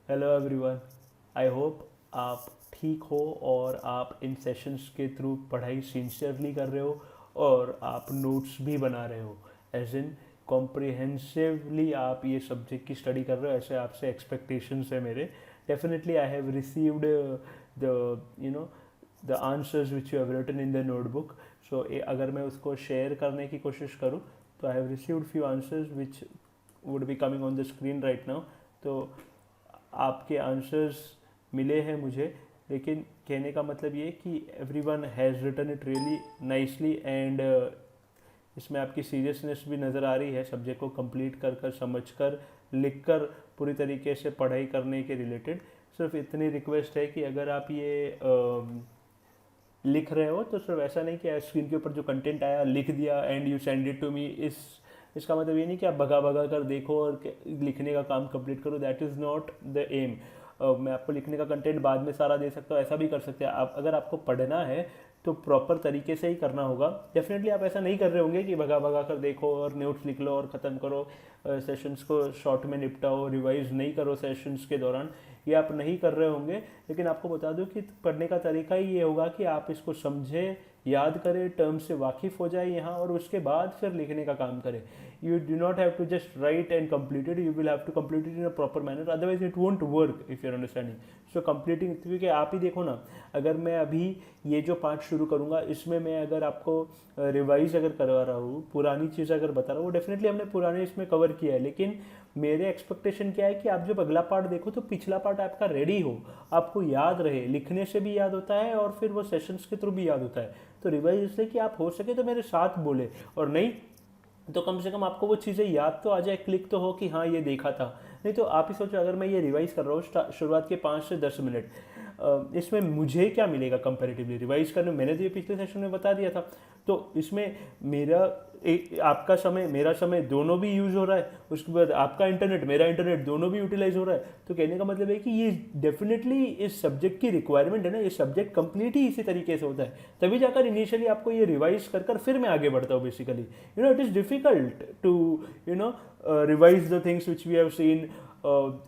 Hello everyone. I hope आप ठीक हो और आप इन सेशंस के थ्रू पढ़ाई सिंसियरली कर रहे हो और आप नोट्स भी बना रहे हो, एज इन कॉम्प्रिहेंसिवली आप ये सब्जेक्ट की स्टडी कर रहे हो, ऐसे आपसे एक्सपेक्टेशंस है मेरे। Definitely I have received the you know the answers which you have written in the notebook. So अगर मैं उसको शेयर करने की कोशिश करूँ तो I have received few answers which would be coming on the screen right now. तो आपके आंसर्स मिले हैं मुझे, लेकिन कहने का मतलब ये कि every one has written it really nicely and इसमें आपकी सीरियसनेस भी नज़र आ रही है सब्जेक्ट को कंप्लीट कर कर समझ कर लिख कर पूरी तरीके से पढ़ाई करने के रिलेटेड। सिर्फ इतनी रिक्वेस्ट है कि अगर आप ये लिख रहे हो तो सिर्फ ऐसा नहीं कि स्क्रीन के ऊपर जो कंटेंट आया लिख दिया and you send it to me. इसका मतलब ये नहीं कि आप भगा भगा कर देखो और लिखने का काम कंप्लीट करो। That is not the aim. मैं आपको लिखने का कंटेंट बाद में सारा दे सकता हूँ, ऐसा भी कर सकते हैं आप। अगर आपको पढ़ना है तो प्रॉपर तरीके से ही करना होगा। डेफिनेटली आप ऐसा नहीं कर रहे होंगे कि भगा भगा कर देखो और नोट्स लिख लो और ख़त्म करो, सेशंस को शॉर्ट में निपटाओ, रिवाइज नहीं करो सेशंस के दौरान, ये आप नहीं कर रहे होंगे। लेकिन आपको बता दूं कि पढ़ने का तरीका ही ये होगा कि आप इसको समझें, याद करें, टर्म से वाकिफ़ हो जाए यहाँ, और उसके बाद फिर लिखने का काम करें। You do not have to just write and complete it, you will have to complete it in a proper manner, otherwise it won't work if your understanding. So completing, क्योंकि आप ही देखो ना, अगर मैं अभी ये जो पार्ट शुरू करूँगा इसमें मैं अगर आपको रिवाइज अगर करवा रहा हूँ, पुरानी चीज़ अगर बता रहा हूँ, वो डेफिनेटली हमने पुराने इसमें कवर किया है, लेकिन मेरे एक्सपेक्टेशन क्या है कि आप जब अगला पार्ट देखो तो पिछला पार्ट आपका रेडी हो, आपको याद रहे, लिखने से भी याद होता है और फिर वो सेशंस के थ्रू भी याद होता है। तो रिवाइज इसलिए कि आप हो सके तो मेरे साथ बोले, और नहीं तो कम से कम आपको वो चीज़ें याद तो आ जाए, क्लिक तो हो कि हाँ ये देखा था। नहीं तो आप ही सोचो, अगर मैं ये रिवाइज कर रहा हूँ शुरुआत के 5 से 10 मिनट, इसमें मुझे क्या मिलेगा कंपैरेटिवली रिवाइज करने में? मैंने तो ये पिछले सेशन में बता दिया था। तो इसमें मेरा आपका समय, मेरा समय दोनों भी यूज़ हो रहा है, उसके बाद आपका इंटरनेट, मेरा इंटरनेट, दोनों भी यूटिलाइज हो रहा है। तो कहने का मतलब है कि ये डेफिनेटली इस सब्जेक्ट की रिक्वायरमेंट है ना, ये सब्जेक्ट कंप्लीट ही इसी तरीके से होता है, तभी जाकर इनिशियली आपको ये रिवाइज कर कर फिर मैं आगे बढ़ता हूँ। Basically it is difficult to revise the things which we have seen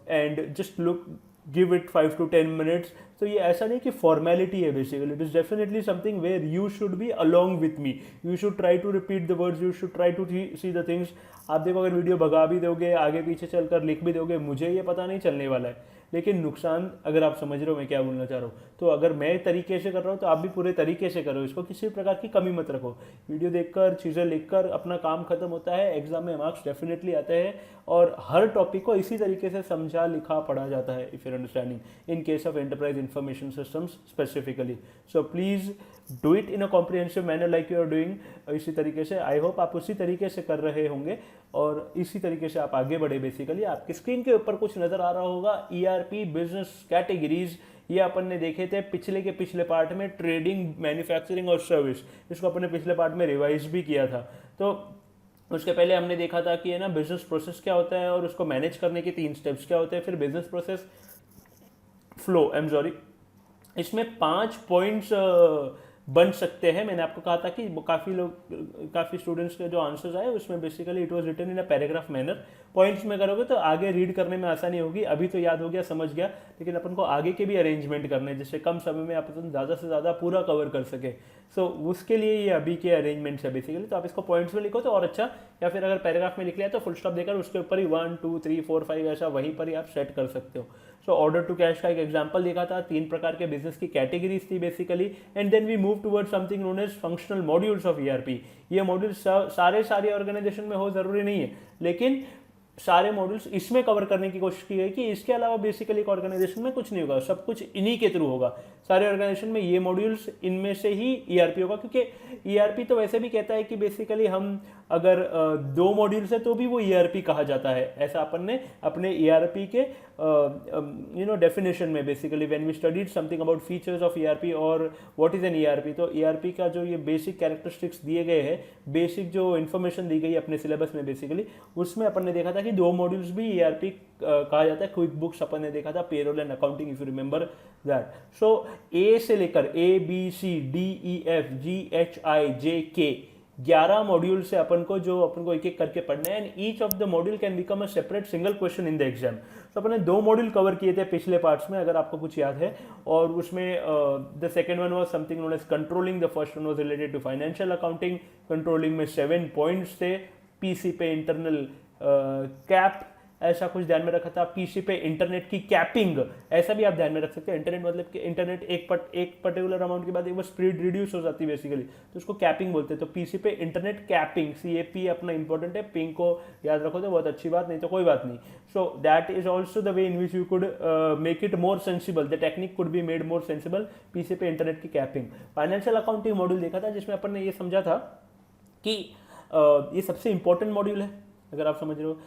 and just look, give it 5 to 10 minutes. तो ये ऐसा नहीं कि फॉर्मेलिटी है, basically it is definitely something where you should be along with me, you should try to repeat the words, you should try to see the things. आप देखो, अगर video भगा भी दोगे, आगे पीछे चलकर लिख भी दोगे, मुझे ये पता नहीं चलने वाला है, लेकिन नुकसान, अगर आप समझ रहे हो मैं क्या बोलना चाह रहा हूँ, तो अगर मैं तरीके से कर रहा हूँ तो आप भी पूरे तरीके से करो इसको, किसी प्रकार की कमी मत रखो। वीडियो देखकर, चीज़ें लिखकर अपना काम खत्म होता है, एग्जाम में मार्क्स डेफिनेटली आते हैं, और हर टॉपिक को इसी तरीके से समझा लिखा पढ़ा जाता है, if your understanding, in case of enterprise information systems specifically. So please do it in a comprehensive manner like you are doing. इसी तरीके से आई होप आप उसी तरीके से कर रहे होंगे और इसी तरीके से आप आगे बढ़े। बेसिकली आपकी स्क्रीन के ऊपर कुछ नज़र आ रहा होगा, ईआरपी बिजनेस कैटेगरीज, ये अपन ने देखे थे पिछले पार्ट में, ट्रेडिंग, मैन्युफैक्चरिंग और सर्विस। इसको अपने पिछले पार्ट में रिवाइज भी किया था। तो उसके पहले हमने देखा था कि है ना, बिजनेस प्रोसेस क्या होता है और उसको मैनेज करने के 3 स्टेप्स क्या होते हैं, फिर business process flow, I am sorry, इसमें 5 पॉइंट्स बन सकते हैं। मैंने आपको कहा था कि काफ़ी स्टूडेंट्स के जो आंसर्स आए उसमें basically it was written in a paragraph manner. Points में करोगे तो आगे रीड करने में आसानी होगी। अभी तो याद हो गया, समझ गया, लेकिन अपन को आगे के भी अरेंजमेंट करने हैं, जिससे कम समय में अपन ज़्यादा से ज़्यादा पूरा कवर कर सके। सो उसके लिए ये अभी के अरेंजमेंट्स है बेसिकली। तो आप इसको पॉइंट्स में लिखो तो और अच्छा, या फिर अगर पैराग्राफ में लिख लिया तो फुल स्टॉप देकर उसके ऊपर ही 1 2 3 4 5 ऐसा वहीं पर ही आप सेट कर सकते हो। सो ऑर्डर टू कैश का एक एग्जांपल देखा था, 3 प्रकार के बिजनेस की कैटेगरीज थी basically, and then we move toward something known as functional modules of ERP. ये मॉड्यूल्स सारे ऑर्गेनाइजेशन में हो जरूरी नहीं है, लेकिन सारे मॉड्यूल्स इसमें कवर करने की कोशिश की है कि इसके अलावा बेसिकली एक ऑर्गेनाइजेशन में कुछ नहीं होगा, सब कुछ इन्हीं के थ्रू होगा। सारे ऑर्गेनाइजेशन में ये मॉड्यूल्स, इनमें से ही ईआरपी होगा, क्योंकि ईआरपी तो वैसे भी कहता है कि बेसिकली हम अगर 2 मॉड्यूल्स है तो भी वो ईआरपी कहा जाता है। ऐसा अपन ने अपने ईआरपी के डेफिनेशन में, basically when we studied something about features of ERP और व्हाट इज एन ईआरपी, तो ईआरपी का जो ये बेसिक कैरेक्टरिस्टिक्स दिए गए हैं, बेसिक जो इन्फॉर्मेशन दी गई है अपने सिलेबस में बेसिकली, उसमें अपन ने देखा था कि 2 मॉड्यूल्स भी ईआरपी कहा जाता है। क्विक बुक्स अपन ने देखा था, payroll and accounting, if you remember that. So A से लेकर A B C D E F G H I J K, 11 module से अपन को एक एक करके पढ़ना है, and each of the module can become a separate single question in the exam. तो अपने 2 मॉड्यूल कवर किए थे पिछले पार्ट्स में, अगर आपको कुछ याद है, और उसमें the second one was something known as controlling, the first one was related to financial accounting. Controlling में 7 पॉइंट्स थे, पीसी पे इंटरनल कैप ऐसा कुछ ध्यान में रखा था, पीसी पे इंटरनेट की कैपिंग ऐसा भी आप ध्यान में रख सकते हैं। इंटरनेट मतलब कि इंटरनेट एक पर्टिकुलर अमाउंट के बाद एक बार स्पीड रिड्यूस हो जाती है बेसिकली, तो उसको कैपिंग बोलते हैं। तो पीसी पे इंटरनेट कैपिंग, CAP अपना इंपॉर्टेंट है, पिंग को याद रखो तो बहुत अच्छी बात, नहीं तो कोई बात नहीं। सो that is also the way in which you could make it more sensible, the technique could be made more sensible, PC पे इंटरनेट की कैपिंग। फाइनेंशियल अकाउंटिंग मॉड्यूल देखा था जिसमें अपन ने ये समझा था कि ये सबसे इंपॉर्टेंट मॉड्यूल है, अगर आप समझ रहे हो,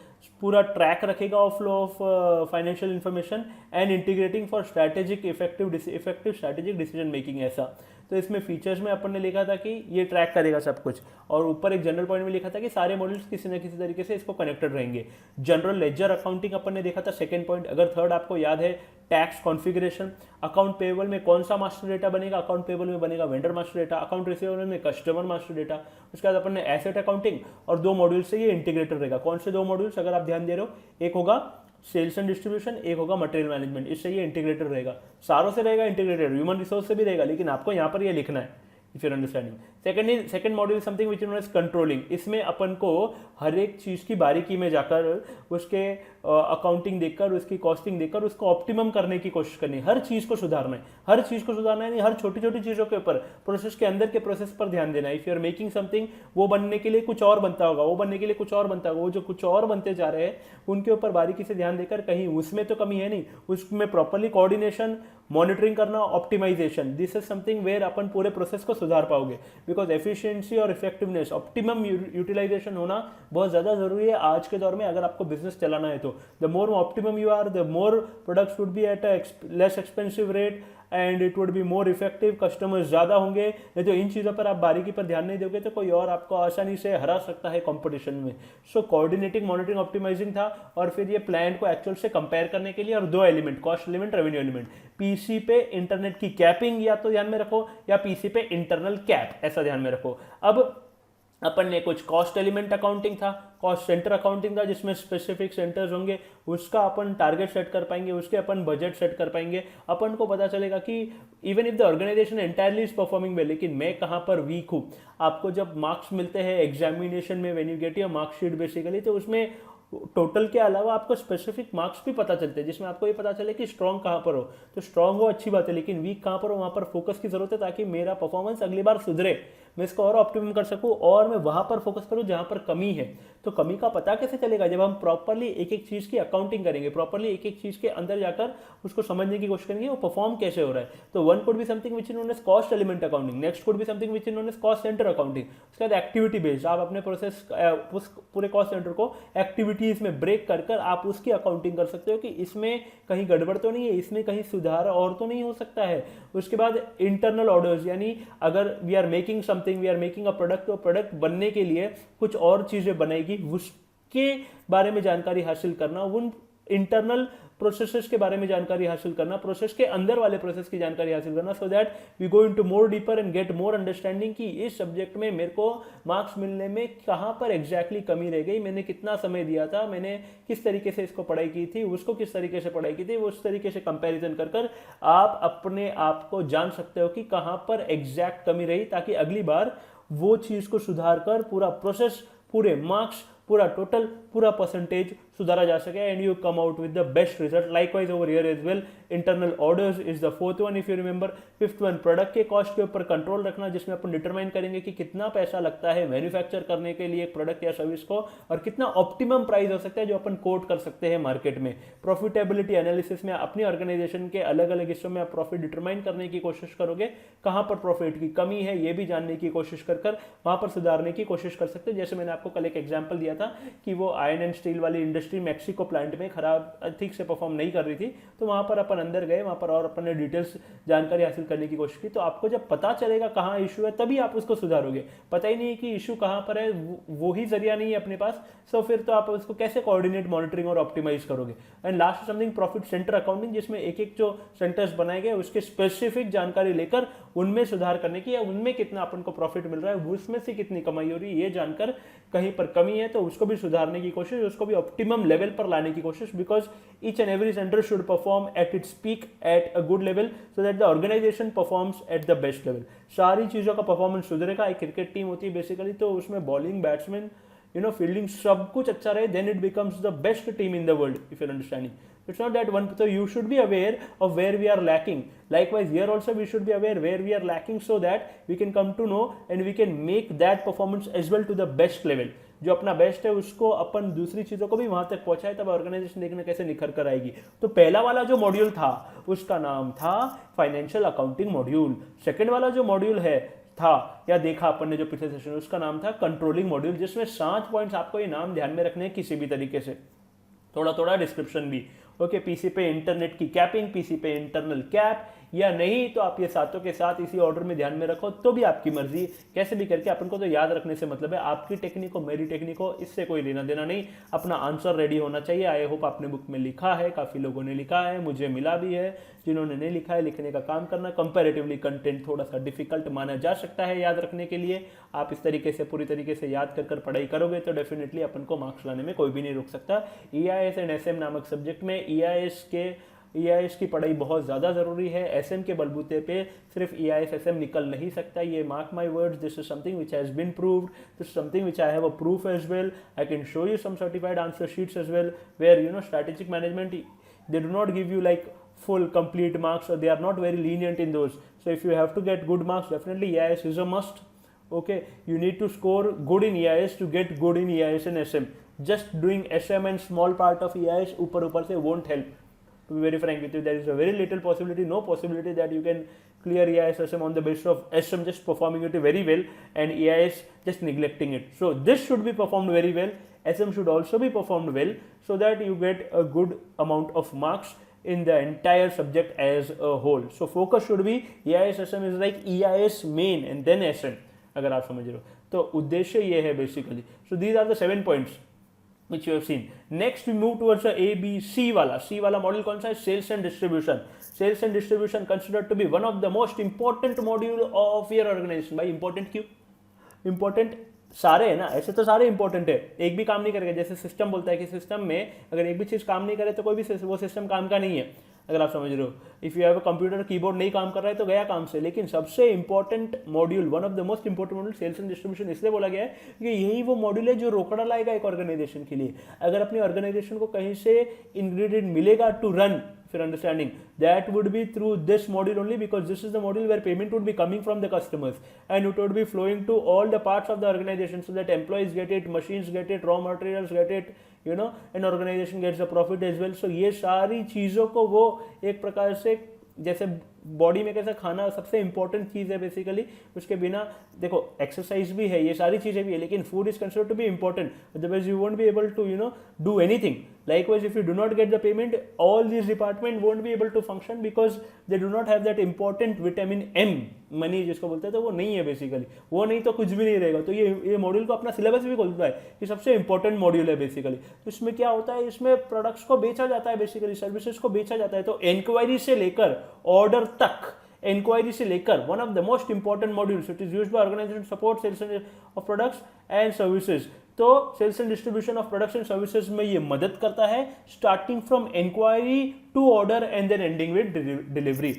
पूरा ट्रैक रखेगा of flow of financial information and integrating for strategic effective strategic decision making ऐसा। तो इसमें फीचर्स में अपन ने लिखा था कि ये ट्रैक करेगा सब कुछ, और ऊपर एक जनरल पॉइंट में लिखा था कि सारे मॉड्यूल्स किसी न किसी तरीके से इसको कनेक्टेड रहेंगे। जनरल लेजर अकाउंटिंग अपन ने देखा था सेकंड पॉइंट। अगर थर्ड आपको याद है, टैक्स कॉन्फ़िगरेशन, अकाउंट पेबल में कौन सा मास्टर डेटा बनेगा, अकाउंट पेबल में बनेगा vendor master data, account receivable में कस्टमर मास्टर डेटा। उसके बाद अपन ने एसेट अकाउंटिंग, और 2 मॉड्यूल से ये इंटीग्रेटेड रहेगा। कौन से 2 मॉड्यूल्स अगर आप ध्यान दे रहे हो, एक होगा सेल्स एंड डिस्ट्रीब्यूशन, एक होगा मटेरियल मैनेजमेंट। इससे ये इंटीग्रेटेड रहेगा, सारों से रहेगा इंटीग्रेटेड, ह्यूमन रिसोर्स से भी रहेगा, लेकिन आपको यहाँ पर ये लिखना है if your understanding. Second module something which is controlling. इसमें अपन को हर एक चीज की बारीकी में जाकर उसके अकाउंटिंग देखकर, उसकी कॉस्टिंग देखकर उसको ऑप्टिमम करने की कोशिश करनी है। हर चीज को सुधारना है, हर चीज को सुधारना है, नहीं हर छोटी छोटी चीजों के ऊपर, प्रोसेस के अंदर के प्रोसेस पर ध्यान देना है। If you are making something, वो बनने के लिए कुछ और बनता होगा, वो बनने के लिए कुछ और बनता होगा, वो जो कुछ और बनते जा रहे हैं उनके ऊपर बारीकी से ध्यान देकर, कहीं उसमें तो कमी है नहीं, उसमें प्रॉपरली कोऑर्डिनेशन, मॉनिटरिंग करना, optimization, this is something where अपन पूरे प्रोसेस को सुधार पाओगे। बिकॉज एफिशिएंसी और इफेक्टिवनेस, ऑप्टिमम यूटिलाइजेशन होना बहुत ज़्यादा जरूरी है आज के दौर में, अगर आपको बिजनेस चलाना है तो। The more optimum you are, the more products would be at a less expensive rate and it would be more effective, customers ज़्यादा होंगे। नहीं तो इन चीज़ों पर आप बारीकी पर ध्यान नहीं दोगे तो कोई और आपको आसानी से हरा सकता है कंपटीशन में। सो कोऑर्डिनेटिंग, मॉनिटरिंग, ऑप्टिमाइजिंग था, और फिर ये प्लान को एक्चुअल से कंपेयर करने के लिए, और 2 element, cost element, revenue element. PC पे इंटरनेट की कैपिंग या तो ध्यान में रखो, या पीसी पे इंटरनल कैप, ऐसा ध्यान में रखो। अब अपन ने कुछ कॉस्ट एलिमेंट अकाउंटिंग था, कॉस्ट सेंटर अकाउंटिंग था, जिसमें स्पेसिफिक सेंटर्स होंगे, उसका अपन टारगेट सेट कर पाएंगे, उसके अपन बजट सेट कर पाएंगे। अपन को पता चलेगा कि even if the organization entirely is performing well, लेकिन मैं कहाँ पर वीक हूँ। आपको जब मार्क्स मिलते हैं एग्जामिनेशन में, when you get your marksheet basically, तो उसमें टोटल के अलावा आपको स्पेसिफिक मार्क्स भी पता चलते हैं, जिसमें आपको ये पता चले कि स्ट्रॉन्ग कहाँ पर हो। तो स्ट्रॉन्ग हो अच्छी बात है, लेकिन वीक कहाँ पर हो वहाँ पर फोकस की जरूरत है, ताकि मेरा परफॉर्मेंस अगली बार सुधरे, मैं इसको और ऑप्टिमम कर सकूं, और मैं वहां पर फोकस करूं जहां पर कमी है। तो कमी का पता कैसे चलेगा, जब हम प्रॉपरली एक एक चीज की अकाउंटिंग करेंगे, प्रॉपरली एक एक चीज के अंदर जाकर उसको समझने की कोशिश करेंगे वो परफॉर्म कैसे हो रहा है। तो one could be something which is known as cost element accounting, next could be something which is known as cost centre accounting. उसके बाद एक्टिविटी बेस्ड, आप अपने प्रोसेस उस पूरे कॉस्ट सेंटर को एक्टिविटीज में ब्रेक कर आप उसकी अकाउंटिंग कर सकते हो कि इसमें कहीं गड़बड़ तो नहीं है, इसमें कहीं सुधार और तो नहीं हो सकता है। उसके बाद इंटरनल ऑर्डर्स, यानी अगर we are making something, we are making a product, तो प्रोडक्ट बनने के लिए कुछ और चीजें बनाएगी, उसके बारे में जानकारी हासिल करना, उन इंटरनल प्रोसेसेस के बारे में जानकारी हासिल करना, प्रोसेस के अंदर वाले प्रोसेस की जानकारी हासिल करना, so that we go into more deeper and get more understanding कि इस सब्जेक्ट में मेरे को मार्क्स मिलने में कहाँ पर एग्जैक्टली कमी रह गई, मैंने कितना समय दिया था, मैंने किस तरीके से इसको पढ़ाई की थी, उसको किस तरीके से पढ़ाई की थी, उस तरीके से कंपैरिजन कर आप अपने आप को जान सकते हो कि कहाँ पर एग्जैक्ट कमी रही, ताकि अगली बार वो चीज़ को सुधार कर पूरा प्रोसेस, पूरे मार्क्स, पूरा टोटल, पूरा परसेंटेज सुधारा जा सके and you come out with the best result. Likewise over here as well, internal orders is the fourth one if you remember. Fifth one, product के कॉस्ट के ऊपर कंट्रोल रखना, जिसमें अपन डिटरमाइन करेंगे कि कितना पैसा लगता है मैन्युफैक्चर करने के लिए प्रोडक्ट या सर्विस को, और कितना ऑप्टिमम प्राइस हो सकता है जो अपन कोट कर सकते हैं मार्केट में। प्रॉफिटेबिलिटी एनालिसिस में अपनी ऑर्गेनाइजेशन के अलग अलग हिस्सों में आप प्रॉफिट डिटरमाइन करने की कोशिश करोगे, कहाँ पर प्रॉफिट की कमी है ये भी जानने की कोशिश कर वहां पर सुधारने की कोशिश कर सकते हैं। जैसे मैंने आपको कल एक एग्जाम्पल दिया था कि वो आयरन एंड स्टील वाली इंडस्ट्री मैक्सिको प्लांट में खराब ठीक से परफॉर्म नहीं कर रही थी, तो वहां पर अपन अंदर गए, वहां पर और अपन ने डिटेल्स जानकारी हासिल करने की कोशिश की। तो आपको जब पता चलेगा कहाँ इशू है तभी आप उसको सुधारोगे। पता ही नहीं है कि इशू कहाँ पर है, वो ही जरिया नहीं है अपने पास, सो फिर तो आप उसको कैसे कोऑर्डिनेट, मॉनिटरिंग और ऑप्टिमाइज करोगे। And last something profit centre accounting, जिसमें एक एक जो सेंटर्स बनाए गए उसके स्पेसिफिक जानकारी लेकर उनमें सुधार करने की, या उनमें कितना अपन को प्रॉफिट मिल रहा है, उसमें से कितनी कमाई हो रही है, ये जानकर कहीं पर कमी है तो उसको भी सुधारने की कोशिश, उसको भी ऑप्टिमम लेवल पर लाने की कोशिश, because each and every centre should perform at its peak at a good level so that the organization performs at the best level. सारी चीज़ों का परफॉर्मेंस सुधरेगा। एक क्रिकेट टीम होती है बेसिकली, तो उसमें बॉलिंग, बैट्समैन, फील्डिंग, सब कुछ अच्छा रहे, then it becomes the best team in the world, if your understanding. It's not that one, so you should be aware of where we are lacking. Likewise, here also we should be aware where we are lacking so that we can come to know and we can make that performance as well to the best level. जो अपना best है उसको अपन दूसरी चीज़ों को भी वहाँ तक पहुँचाए, तब ऑर्गेनाइजेशन देखना कैसे निखर कर आएगी। तो पहला वाला जो मॉड्यूल था उसका नाम था फाइनेंशियल अकाउंटिंग मॉड्यूल। सेकंड वाला जो मॉड्यूल है था या देखा अपन ने जो पिछले सेशन, उसका नाम था कंट्रोलिंग मॉड्यूल, जिसमें 7 पॉइंट्स आपको ये नाम ध्यान में रखने हैं किसी भी तरीके से, थोड़ा थोड़ा डिस्क्रिप्शन भी। ओके, पीसी पे इंटरनेट की कैपिंग, पीसी पे इंटरनल कैप, या नहीं तो आप ये सातों के साथ इसी ऑर्डर में ध्यान में रखो तो भी आपकी मर्जी, कैसे भी करके अपन को तो याद रखने से मतलब है। आपकी टेक्निक हो, मेरी टेक्निक हो, इससे कोई लेना देना नहीं, अपना आंसर रेडी होना चाहिए। आई होप आपने बुक में लिखा है, काफ़ी लोगों ने लिखा है, मुझे मिला भी है। जिन्होंने नहीं लिखा है, लिखने का काम करना। कंपैरेटिवली कंटेंट थोड़ा सा डिफिकल्ट माना जा सकता है याद रखने के लिए। आप इस तरीके से पूरी तरीके से याद कर पढ़ाई करोगे तो डेफिनेटली अपन को मार्क्स लाने में कोई भी नहीं रोक सकता। EIS एंड SM नामक सब्जेक्ट में EIS की पढ़ाई बहुत ज़्यादा ज़रूरी है। SM के बलबूते पे सिर्फ EIS SM निकल नहीं सकता। ये mark my words, this is something which has been proved, this is something which I have a proof as well. I can show you some certified answer sheets as well where strategic management, they do not give you like full complete marks, or they are not very lenient in those. So if you have to get good marks, definitely EIS is a must. Okay, you need to score good in EIS to get good in EIS and SM. Just doing SM and small part of EIS ऊपर से won't help. To be very frank with you, there is a very little possibility, no possibility that you can clear EIS SM on the basis of SM just performing it very well and EIS just neglecting it. So this should be performed very well. SM should also be performed well so that you get a good amount of marks in the entire subject as a whole. So focus should be EIS SM is like EIS main and then SM, अगर आप समझ रहे हो तो उद्देश्य ये है basically. So these are the 7 points which you have seen. Next we move towards the A, B, C वाला. C वाला मॉड्यूल कौन सा है? Sales and distribution. Sales and distribution considered to be one of the most important module of your organization. भाई important क्यों? Important सारे है ना, ऐसे तो सारे इंपॉर्टेंट है, एक भी काम नहीं करेगा। जैसे सिस्टम बोलता है कि सिस्टम में अगर एक भी चीज़ काम नहीं करे तो कोई भी वो सिस्टम काम का नहीं है, अगर आप समझ रहे हो। If you have a computer keyboard नहीं काम कर रहा है तो गया काम से। लेकिन सबसे important module, one of the most important module sales and distribution इसलिए बोला गया है कि यही वो मॉड्यूल है जो रोकड़ा लाएगा एक ऑर्गेनाइजेशन के लिए। अगर अपनी ऑर्गेनाइजेशन को कहीं से इंग्रेडिएंट मिलेगा to run, if you're understanding, that would be through this module only, because this is the module where payment would be coming from the customers and it would be flowing to all the parts of the organization so that employees get it, machines get it, raw materials get it, and organization gets the profit as well. So ये सारी चीज़ों को वो एक प्रकार से, जैसे body में कैसा खाना सबसे इंपॉर्टेंट चीज़ है बेसिकली, उसके बिना देखो एक्सरसाइज भी है, ये सारी चीज़ें भी है, लेकिन food is considered to be important, otherwise you won't be able to do anything. Likewise, if you do not get the payment, all these department won't be able to function because they do not have that important vitamin M, money जिसको बोलते हैं, तो वो नहीं है basically, वो नहीं तो कुछ भी नहीं रहेगा. तो ये मॉड्यूल को अपना सिलेबस भी खोलता है कि सबसे इंपॉर्टेंट मॉड्यूल है बेसिकली. तो इसमें क्या होता है, इसमें प्रोडक्ट्स को बेचा जाता है, बेसिकली सर्विसेज को बेचा जाता है. तो इंक्वायरी से लेकर ऑर्डर तक, इंक्वायरी से लेकर one of the most important modules, it is used by organization support sales of products and services. तो sales and distribution of products and services में ये मदद करता है, starting from inquiry to order and then ending with delivery.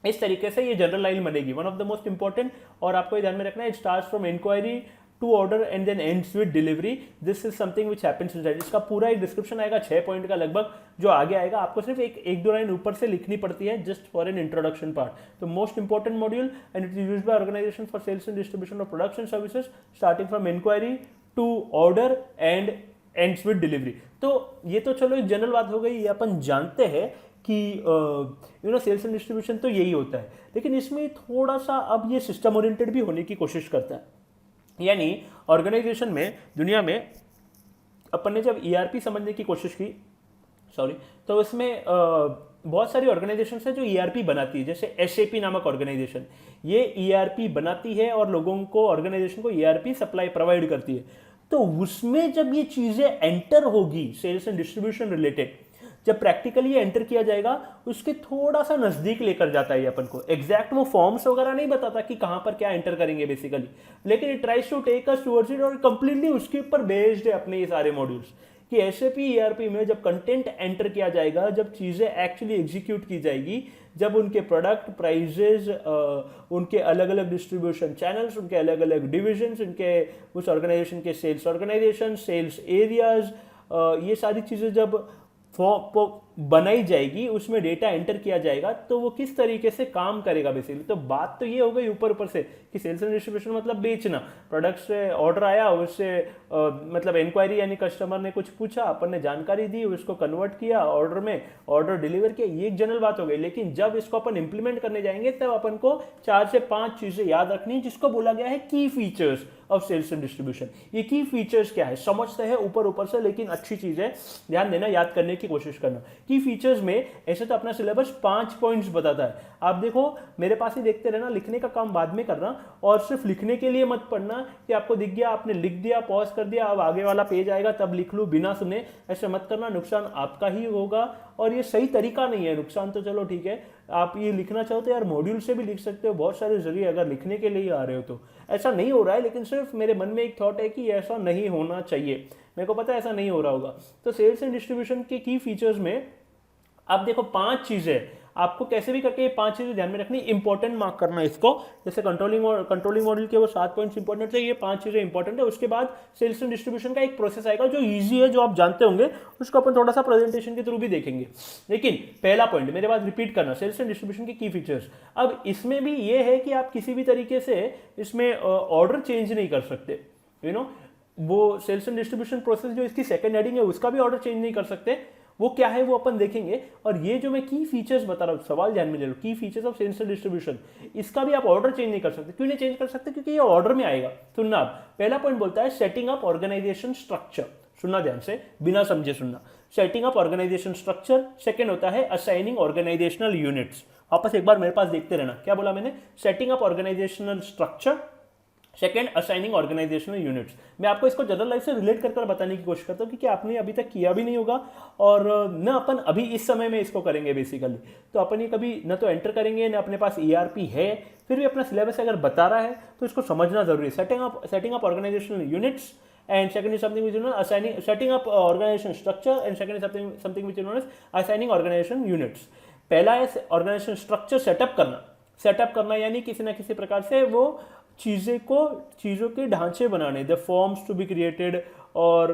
इस तरीके से ये जनरल लाइन बनेगी, one of the most important. और आपको ध्यान में रखना है, it starts from inquiry to order and then ends with delivery. This is something which happens inside. इसका पूरा एक डिस्क्रिप्शन आएगा 6 पॉइंट का लगभग, जो आगे आएगा. आपको सिर्फ एक दो लाइन ऊपर से लिखनी पड़ती है just for an introduction part. तो most important module and it is used by organization for sales and distribution of products and services, starting from inquiry to order and ends with delivery. तो ये तो चलो एक general बात हो गई, ये अपन जानते हैं कि सेल्स एंड डिस्ट्रीब्यूशन तो यही होता है. लेकिन इसमें थोड़ा सा अब ये सिस्टम ओरिएंटेड भी होने की कोशिश करता है. यानी ऑर्गेनाइजेशन में, दुनिया में अपन ने जब ERP समझने की कोशिश की, तो इसमें बहुत सारी ऑर्गेनाइजेशन है जो ERP बनाती है. जैसे SAP नामक ऑर्गेनाइजेशन, ये ERP बनाती है और लोगों को, ऑर्गेनाइजेशन को ERP सप्लाई प्रोवाइड करती है. तो उसमें जब ये चीज़ें एंटर होगी सेल्स एंड डिस्ट्रीब्यूशन रिलेटेड, जब प्रैक्टिकली ये एंटर किया जाएगा उसके थोड़ा सा नजदीक लेकर जाता है ये अपन को। एग्जैक्ट वो फॉर्म्स वगैरह नहीं बताता कि कहां पर क्या एंटर करेंगे बेसिकली, लेकिन it tries to take us towards it, और कंप्लीटली उसके ऊपर बेस्ड है अपने ये सारे मॉड्यूल्स कि SAP ERP में जब कंटेंट एंटर किया जाएगा, जब चीज़ें एक्चुअली एग्जीक्यूट की जाएगी, जब उनके प्रोडक्ट प्राइजेज, उनके अलग अलग डिस्ट्रीब्यूशन चैनल्स, उनके अलग अलग डिविजन्स, उनके उस ऑर्गेनाइजेशन के सेल्स ऑर्गेनाइजेशन, सेल्स एरियाज, ये सारी चीज़ें जब बनाई जाएगी, उसमें डेटा एंटर किया जाएगा, तो वो किस तरीके से काम करेगा बेसिकली। तो बात तो ये हो गई ऊपर ऊपर से कि सेल्स एंड डिस्ट्रीब्यूशन मतलब बेचना, प्रोडक्ट से ऑर्डर आया, उससे मतलब इंक्वायरी यानी कस्टमर ने कुछ पूछा, अपन ने जानकारी दी, उसको कन्वर्ट किया ऑर्डर में, ऑर्डर डिलीवर किया, ये एक जनरल बात हो गई। लेकिन जब इसको अपन इंप्लीमेंट करने जाएंगे तब अपन को 4 से 5 चीजें याद रखनी है, जिसको बोला गया है की features of sales and distribution. ये की फीचर्स क्या है समझते हैं ऊपर ऊपर से, लेकिन अच्छी चीज है, ध्यान देना, याद करने की कोशिश करना। की फीचर्स में ऐसे तो अपना सिलेबस 5 पॉइंट्स बताता है। आप देखो मेरे पास ही देखते रहना, लिखने का काम बाद में करना, और सिर्फ लिखने के लिए मत पढ़ना कि आपको दिख गया, आपने लिख दिया, पॉज कर दिया, अब आगे वाला पेज आएगा तब लिख लूँ बिना सुने, ऐसे मत करना, नुकसान आपका ही होगा। और ये सही तरीका नहीं है, नुकसान तो चलो ठीक है, आप ये लिखना चाहो तो यार मॉड्यूल से भी लिख सकते हो, बहुत सारे जरिए अगर लिखने के लिए आ रहे हो तो। ऐसा नहीं हो रहा है, लेकिन सिर्फ मेरे मन में एक थॉट है कि ऐसा नहीं होना चाहिए, मेरे को पता है ऐसा नहीं हो रहा होगा। तो सेल्स एंड डिस्ट्रीब्यूशन के की फीचर्स में अब देखो 5 चीजें आपको कैसे भी करके ये 5 चीजें ध्यान में रखनी, इंपॉर्टेंट मार्क करना इसको। जैसे कंट्रोलिंग मॉड्यूल के वो 7 पॉइंट्स इंपॉर्टेंट है, ये 5 चीजें इंपॉर्टेंट है। उसके बाद सेल्स एंड डिस्ट्रीब्यूशन का एक प्रोसेस आएगा जो इजी है, जो आप जानते होंगे, उसको अपन थोड़ा सा प्रेजेंटेशन के थ्रू भी देखेंगे। लेकिन पहला पॉइंट मेरे बाद रिपीट करना, सेल्स एंड डिस्ट्रीब्यूशन के की फीचर्स। अब इसमें भी ये है कि आप किसी भी तरीके से इसमें ऑर्डर चेंज नहीं कर सकते, वो सेल्स एंड डिस्ट्रीब्यूशन प्रोसेस जो इसकी सेकंड हेडिंग है उसका भी ऑर्डर चेंज नहीं कर सकते। वो क्या है वो अपन देखेंगे। और ये जो मैं की फीचर्स बता रहा हूँ, सवाल ध्यान में ले लो, की features of sales and distribution, इसका भी आप ऑर्डर चेंज नहीं कर सकते। क्यों नहीं चेंज कर सकते? क्योंकि ये ऑर्डर में आएगा। सुनना, आप पहला पॉइंट बोलता है सेटिंग अप ऑर्गेनाइजेशन स्ट्रक्चर, सुनना ध्यान से, बिना समझे सुनना। Setting up organization structure. Second होता है असाइनिंग ऑर्गेनाइजेशनल यूनिट्स। वापस एक बार मेरे पास देखते रहना, क्या बोला मैंने? Setting up organizational structure, second assigning organizational units. मैं आपको इसको जनरल लाइफ से रिलेट कर बताने की कोशिश करता हूँ, क्योंकि आपने अभी तक किया भी नहीं होगा और न अपन अभी इस समय में इसको करेंगे बेसिकली। तो अपन ये कभी न तो एंटर करेंगे, न अपने पास ERP है, फिर भी अपना सिलेबस अगर बता रहा है तो इसको समझना जरूरी है। Setting up organizational units, and second is something which is known as setting up organization structure, and second is something which is known as assigning organization units। पहला है ऑर्गेनाइजेशन स्ट्रक्चर सेटअप करना यानी किसी ना किसी प्रकार से वो चीज़ों के ढांचे बनाने, the forms to be created, और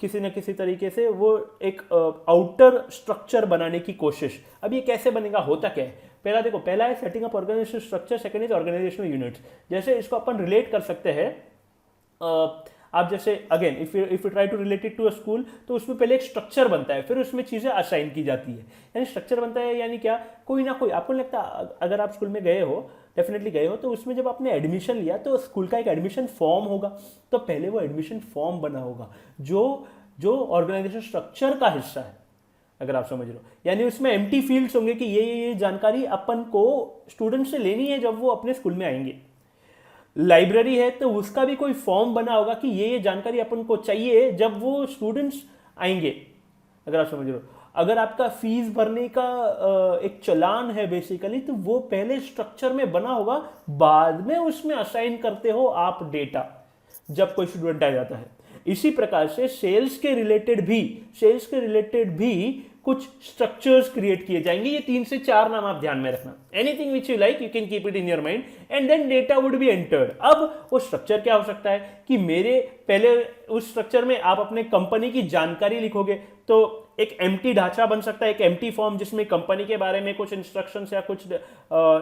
किसी न किसी तरीके से वो एक आउटर स्ट्रक्चर बनाने की कोशिश। अब ये कैसे बनेगा, होता क्या है? पहला है setting up organization structure, second is organizational units. जैसे इसको अपन रिलेट कर सकते हैं, आप जैसे again if you try to relate it to a school, तो उसमें पहले एक स्ट्रक्चर बनता है, फिर उसमें चीज़ें असाइन की जाती है। यानी स्ट्रक्चर बनता है यानी क्या, कोई ना कोई, आपको लगता है अगर आप स्कूल में गए हो, डेफिनेटली गए हो, तो उसमें जब आपने एडमिशन लिया तो स्कूल का एक एडमिशन फॉर्म होगा। तो पहले वो एडमिशन फॉर्म बना होगा जो ऑर्गेनाइजेशन स्ट्रक्चर का हिस्सा है, अगर आप समझ रहे हो। यानी उसमें एम्प्टी फील्ड्स होंगे कि ये जानकारी अपन को स्टूडेंट से लेनी है जब वो अपने स्कूल में आएंगे। लाइब्रेरी है तो उसका भी कोई फॉर्म बना होगा कि ये जानकारी अपन को चाहिए जब वो स्टूडेंट्स आएंगे, अगर आप समझ रहे हो। अगर आपका फीस भरने का एक चलान है बेसिकली, तो वो पहले स्ट्रक्चर में बना होगा, बाद में उसमें असाइन करते हो आप डेटा जब कोई स्टूडेंट आ जाता है। इसी प्रकार से सेल्स के रिलेटेड भी कुछ स्ट्रक्चर्स क्रिएट किए जाएंगे। ये 3 से 4 नाम आप ध्यान में रखना। Anything which you like, you can keep it in your mind, and then data would be entered. अब वो स्ट्रक्चर क्या हो सकता है कि मेरे पहले उस स्ट्रक्चर में आप अपने कंपनी की जानकारी लिखोगे, तो एक एम्प्टी ढांचा बन सकता है, एक एम्प्टी फॉर्म जिसमें कंपनी के बारे में कुछ इंस्ट्रक्शंस या कुछ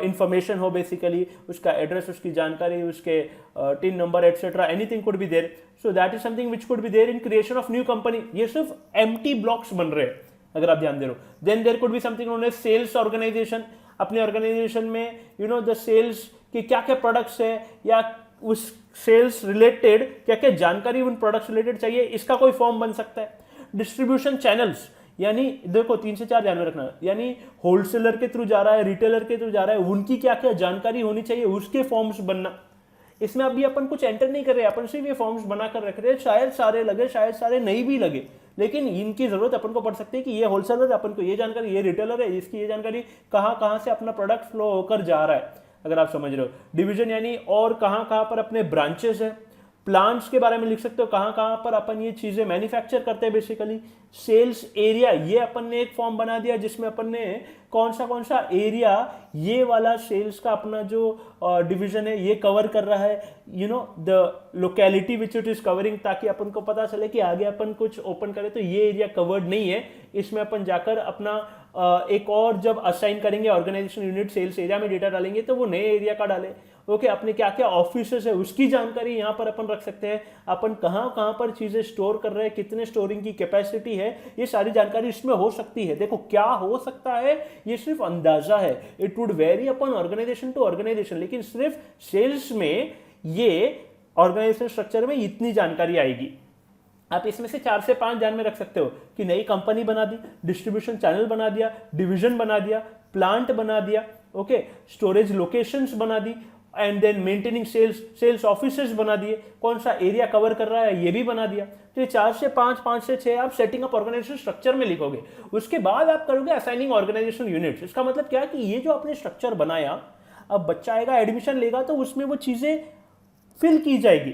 इंफॉर्मेशन हो बेसिकली, उसका एड्रेस, उसकी जानकारी, उसके TIN number etcetera, anything could be there. So that is something which could be there in creation of new company. ये सिर्फ एम्प्टी ब्लॉक्स बन रहे हैं, अगर आप ध्यान दे रहे हो। Then there could be something known as sales organization. अपने ऑर्गेनाइजेशन में द सेल्स के क्या क्या प्रोडक्ट्स है, या उस सेल्स रिलेटेड क्या क्या जानकारी उन प्रोडक्ट्स रिलेटेड चाहिए, इसका कोई फॉर्म बन सकता है। डिस्ट्रीब्यूशन चैनल्स, यानी देखो 3 से 4 ध्यान में रखना, यानी होलसेलर के थ्रू जा रहा है, रिटेलर के थ्रू जा रहा है, उनकी क्या क्या जानकारी होनी चाहिए, उसके फॉर्म्स बनना। इसमें अभी अपन कुछ एंटर नहीं कर रहे, अपन सिर्फ ये फॉर्म्स बना कर रख रहे हैं, शायद सारे लगे शायद सारे नहीं भी लगे, लेकिन इनकी जरूरत अपन को पड़ सकती है कि ये होलसेलर है, अपन को ये जानकारी, ये रिटेलर है, इसकी ये जानकारी कहाँ कहाँ से अपना प्रोडक्ट फ्लो होकर जा रहा है, अगर आप समझ रहे हो। डिवीजन यानी और कहाँ कहाँ पर अपने ब्रांचेस है। प्लांट्स के बारे में लिख सकते हो, कहाँ कहाँ पर अपन ये चीजें मैन्युफैक्चर करते हैं बेसिकली। सेल्स एरिया, ये अपन ने एक फॉर्म बना दिया जिसमें अपन ने कौन सा एरिया ये वाला सेल्स का अपना जो डिवीजन है ये कवर कर रहा है, you know the locality which it is covering, ताकि अपन को पता चले कि आगे अपन कुछ ओपन करें तो ये एरिया कवर्ड नहीं है, इसमें अपन जाकर अपना एक और जब असाइन करेंगे ऑर्गेनाइजेशन यूनिट सेल्स एरिया में डेटा डालेंगे तो वो नए एरिया का डाले। ओके, अपने क्या क्या ऑफिसेस है उसकी जानकारी यहाँ पर अपन रख सकते हैं, अपन कहाँ कहाँ पर चीजें स्टोर कर रहे हैं, कितने स्टोरिंग की कैपेसिटी है, ये सारी जानकारी इसमें हो सकती है। देखो क्या हो सकता है, ये सिर्फ अंदाजा है, इट वुड वेरी अपन ऑर्गेनाइजेशन टू ऑर्गेनाइजेशन, लेकिन सिर्फ सेल्स में ये ऑर्गेनाइजेशन स्ट्रक्चर में इतनी जानकारी आएगी। आप इसमें से 4 से 5 ध्यान में रख सकते हो कि नई कंपनी बना दी, डिस्ट्रीब्यूशन चैनल बना दिया, डिवीजन बना दिया, प्लांट बना दिया, ओके, स्टोरेज लोकेशंस बना दी, and then maintaining sales offices बना दिए, कौन सा एरिया कवर कर रहा है ये भी बना दिया। तो ये 4 से 5, 5 से 6 आप सेटिंग अप ऑर्गेनाइजेशन स्ट्रक्चर में लिखोगे। उसके बाद आप करोगे असाइनिंग ऑर्गेनाइजेशन यूनिट्स। इसका मतलब क्या है कि ये जो आपने स्ट्रक्चर बनाया, अब बच्चा आएगा एडमिशन लेगा तो उसमें वो चीजें फिल की जाएगी।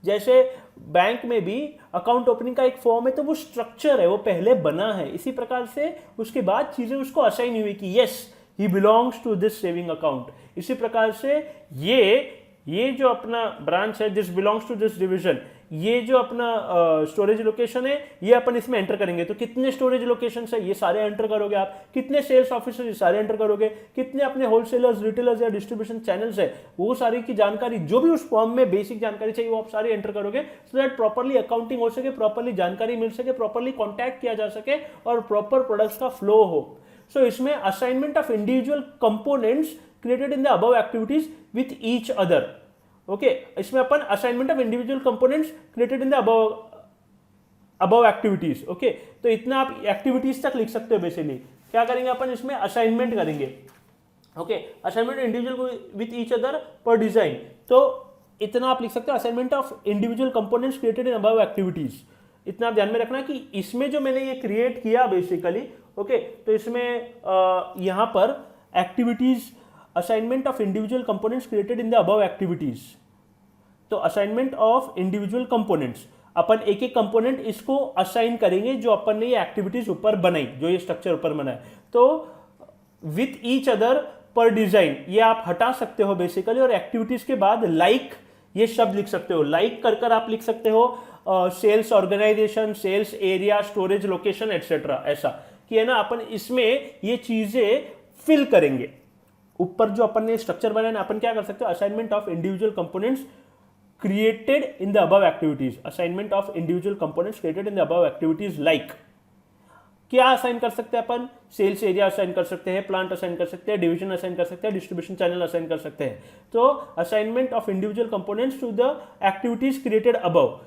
जैसे बैंक में भी अकाउंट ओपनिंग का एक फॉर्म है तो वो स्ट्रक्चर है, वो पहले बना है, इसी प्रकार से उसके बाद चीजें उसको असाइन हुई कि yes he belongs to this saving account. इसी प्रकार से ये जो अपना ब्रांच है, this belongs to this division, ये जो अपना स्टोरेज लोकेशन है ये अपन इसमें एंटर करेंगे तो कितने स्टोरेज लोकेशन है ये सारे एंटर करोगे आप, कितने सेल्स ऑफिसर ये सारे एंटर करोगे, कितने अपने होलसेलर्स रिटेलर्स या डिस्ट्रीब्यूशन चैनल्स है वो सारी की जानकारी, जो भी उस फॉर्म में बेसिक जानकारी चाहिए वो आप सारी एंटर करोगे, सो दैट प्रॉपरली अकाउंटिंग हो सके, प्रॉपरली जानकारी मिल सके, प्रॉपरली कॉन्टैक्ट किया जा सके और प्रॉपर प्रोडक्ट्स का फ्लो हो। सो इसमें assignment of individual components created in the above activities with each other. Okay, इसमें अपन assignment of individual components created in the above activities. Okay, तो इतना आप एक्टिविटीज तक लिख सकते हो। बेसिकली क्या करेंगे अपन इसमें असाइनमेंट करेंगे। Okay, assignment individual with each other पर डिजाइन, तो इतना आप लिख सकते हो assignment of individual components created in above activities. इतना आप ध्यान में रखना कि इसमें जो मैंने ये क्रिएट किया बेसिकली, ओके, तो इसमें यहां पर activities assignment of individual components created in the above activities, तो असाइनमेंट ऑफ इंडिविजुअल कंपोनेंट्स, अपन एक एक कंपोनेंट इसको असाइन करेंगे जो अपन ने ये एक्टिविटीज ऊपर बनाई, जो ये स्ट्रक्चर ऊपर बनाया। तो विथ ईच अदर पर डिजाइन ये आप हटा सकते हो बेसिकली, और एक्टिविटीज के बाद लाइक ये शब्द लिख सकते हो, लाइक कर कर आप लिख सकते हो sales organization, sales area, storage location etcetera, ऐसा कि है ना अपन इसमें ये चीजें फिल करेंगे। ऊपर जो अपन ने स्ट्रक्चर बनाया ना, अपन क्या कर सकते हो, assignment of individual components created in the above activities, assignment of individual components created in the above activities, like क्या असाइन कर सकते हैं अपन, सेल्स एरिया असाइन कर सकते हैं, प्लांट असाइन कर सकते हैं, डिवीजन असाइन कर सकते हैं, डिस्ट्रीब्यूशन चैनल असाइन कर सकते हैं। तो assignment of individual components to the activities created above,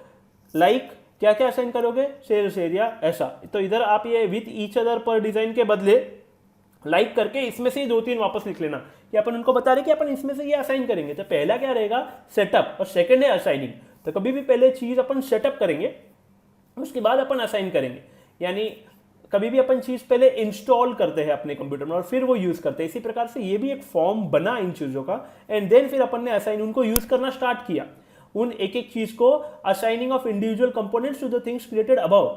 like क्या क्या असाइन करोगे, सेल्स एरिया, ऐसा। तो इधर आप ये विथ ईच अदर पर डिजाइन के बदले लाइक करके इसमें से ही 2-3 वापस लिख लेना कि अपन उनको बता रहे कि अपन इसमें से ये असाइन करेंगे। तो पहला क्या रहेगा, सेटअप, और सेकंड है असाइनिंग। तो कभी भी पहले चीज अपन सेटअप करेंगे, उसके बाद अपन असाइन करेंगे, यानी कभी भी अपन चीज पहले इंस्टॉल करते हैं अपने कंप्यूटर में और फिर वो यूज करते हैं। इसी प्रकार से ये भी एक फॉर्म बना इन चीजों का, एंड देन फिर अपन ने असाइन उनको यूज करना स्टार्ट किया, उन एक एक चीज को, assigning of individual components to the things created above,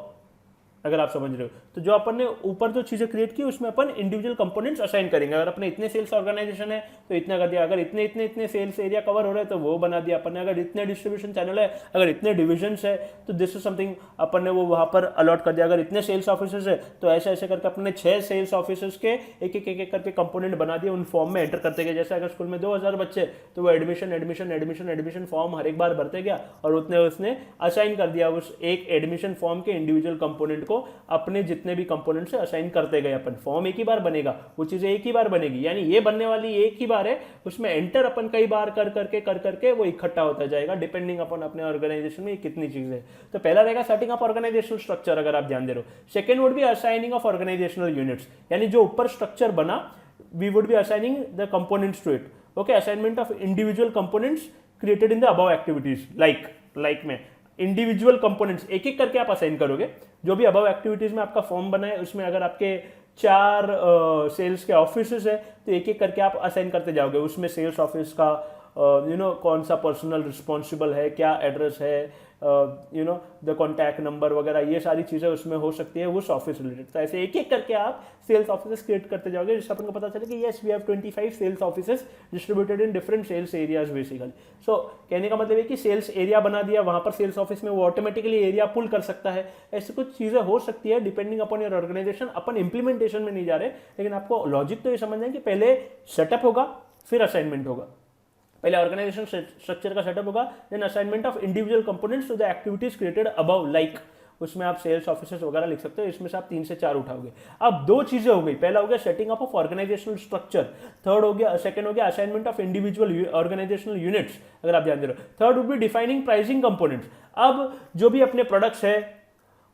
अगर आप समझ रहे हो। तो जो अपन ने ऊपर जो चीजें क्रिएट की उसमें अपन इंडिविजुअल कंपोनेंट्स असाइन करेंगे। अगर अपने इतने सेल्स ऑर्गेनाइजेशन है तो इतना कर दिया, अगर इतने इतने इतने सेल्स एरिया कवर हो रहे हैं तो वो बना दिया अपन ने, अगर इतने डिस्ट्रीब्यूशन चैनल है, अगर इतने डिविजन्स है तो दिस इज समथिंग अपन ने वो वहां पर अलॉट कर दिया, अगर इतने सेल्स ऑफिसर्स है तो ऐसे ऐसे करके अपने 6 सेल्स ऑफिसर्स के एक एक करके कंपोनेंट बना दिए, उन फॉर्म में एंटर करते गए। जैसे अगर स्कूल में 2000 बच्चे तो वो admission admission admission admission form हर एक बार भरते गया और उतने उसने असाइन कर दिया उस एक एडमिशन फॉर्म के इंडिविजुअल कंपोनेंट को, अपने जितने भी कंपोनेंट से असाइन करते गए अपन। फॉर्म एक ही बार बनेगा, वो चीजें एक ही बार बनेगी, यानी ये बनने वाली एक ही बार है, उसमें एंटर अपन कई बार कर करके वो इकट्ठा होता जाएगा डिपेंडिंग अपन अपने ऑर्गेनाइजेशन में कितनी चीजें। तो पहला रहेगा सेटिंग ऑफ ऑर्गेनाइजेशनल स्ट्रक्चर, अगर आप ध्यान दे रहे हो। Second would be assigning of organizational units, यानी जो ऊपर स्ट्रक्चर बना we would be assigning the components to it. Okay, assignment of individual components created in the above activities. Like में इंडिविजुअल कंपोनेंट्स एक एक करके आप असाइन करोगे। जो भी अबव एक्टिविटीज में आपका फॉर्म बना है उसमें अगर आपके 4 सेल्स के ऑफिसेस है तो एक एक करके आप असाइन करते जाओगे। उसमें सेल्स ऑफिस का कौन सा पर्सनल रिस्पॉन्सिबल है, क्या एड्रेस है, द कॉन्टैक्ट नंबर वगैरह, ये सारी चीज़ें उसमें हो सकती है उस ऑफिस रिलेटेड। तो ऐसे एक एक करके आप सेल्स ऑफिसेस क्रिएट करते जाओगे, जिससे अपन को पता चले कि yes we have 25 sales offices distributed in different sales areas basically. So कहने का मतलब है कि सेल्स एरिया बना दिया, वहां पर सेल्स ऑफिस में वो ऑटोमेटिकली एरिया पुल कर सकता है। ऐसी कुछ चीज़ें हो सकती है डिपेंडिंग अपॉन योर ऑर्गेनाइजेशन। अपन इंप्लीमेंटेशन में नहीं जा रहे, लेकिन आपको लॉजिक तो ये समझना है कि पहले सेटअप होगा फिर असाइनमेंट होगा। पहले ऑर्गेनाइजेशन स्ट्रक्चर का सेटअप होगा, then assignment of individual components to the activities created above. Like उसमें आप सेल्स ऑफिसर्स वगैरह लिख सकते हो, इसमें से आप 3 से 4 उठाओगे। अब 2 चीजें हो गई, पहला हो गया setting up of organizational structure, second हो गया assignment of individual organizational units, अगर आप ध्यान दे रहे हो। Third would be defining pricing components. अब जो भी अपने प्रोडक्ट्स है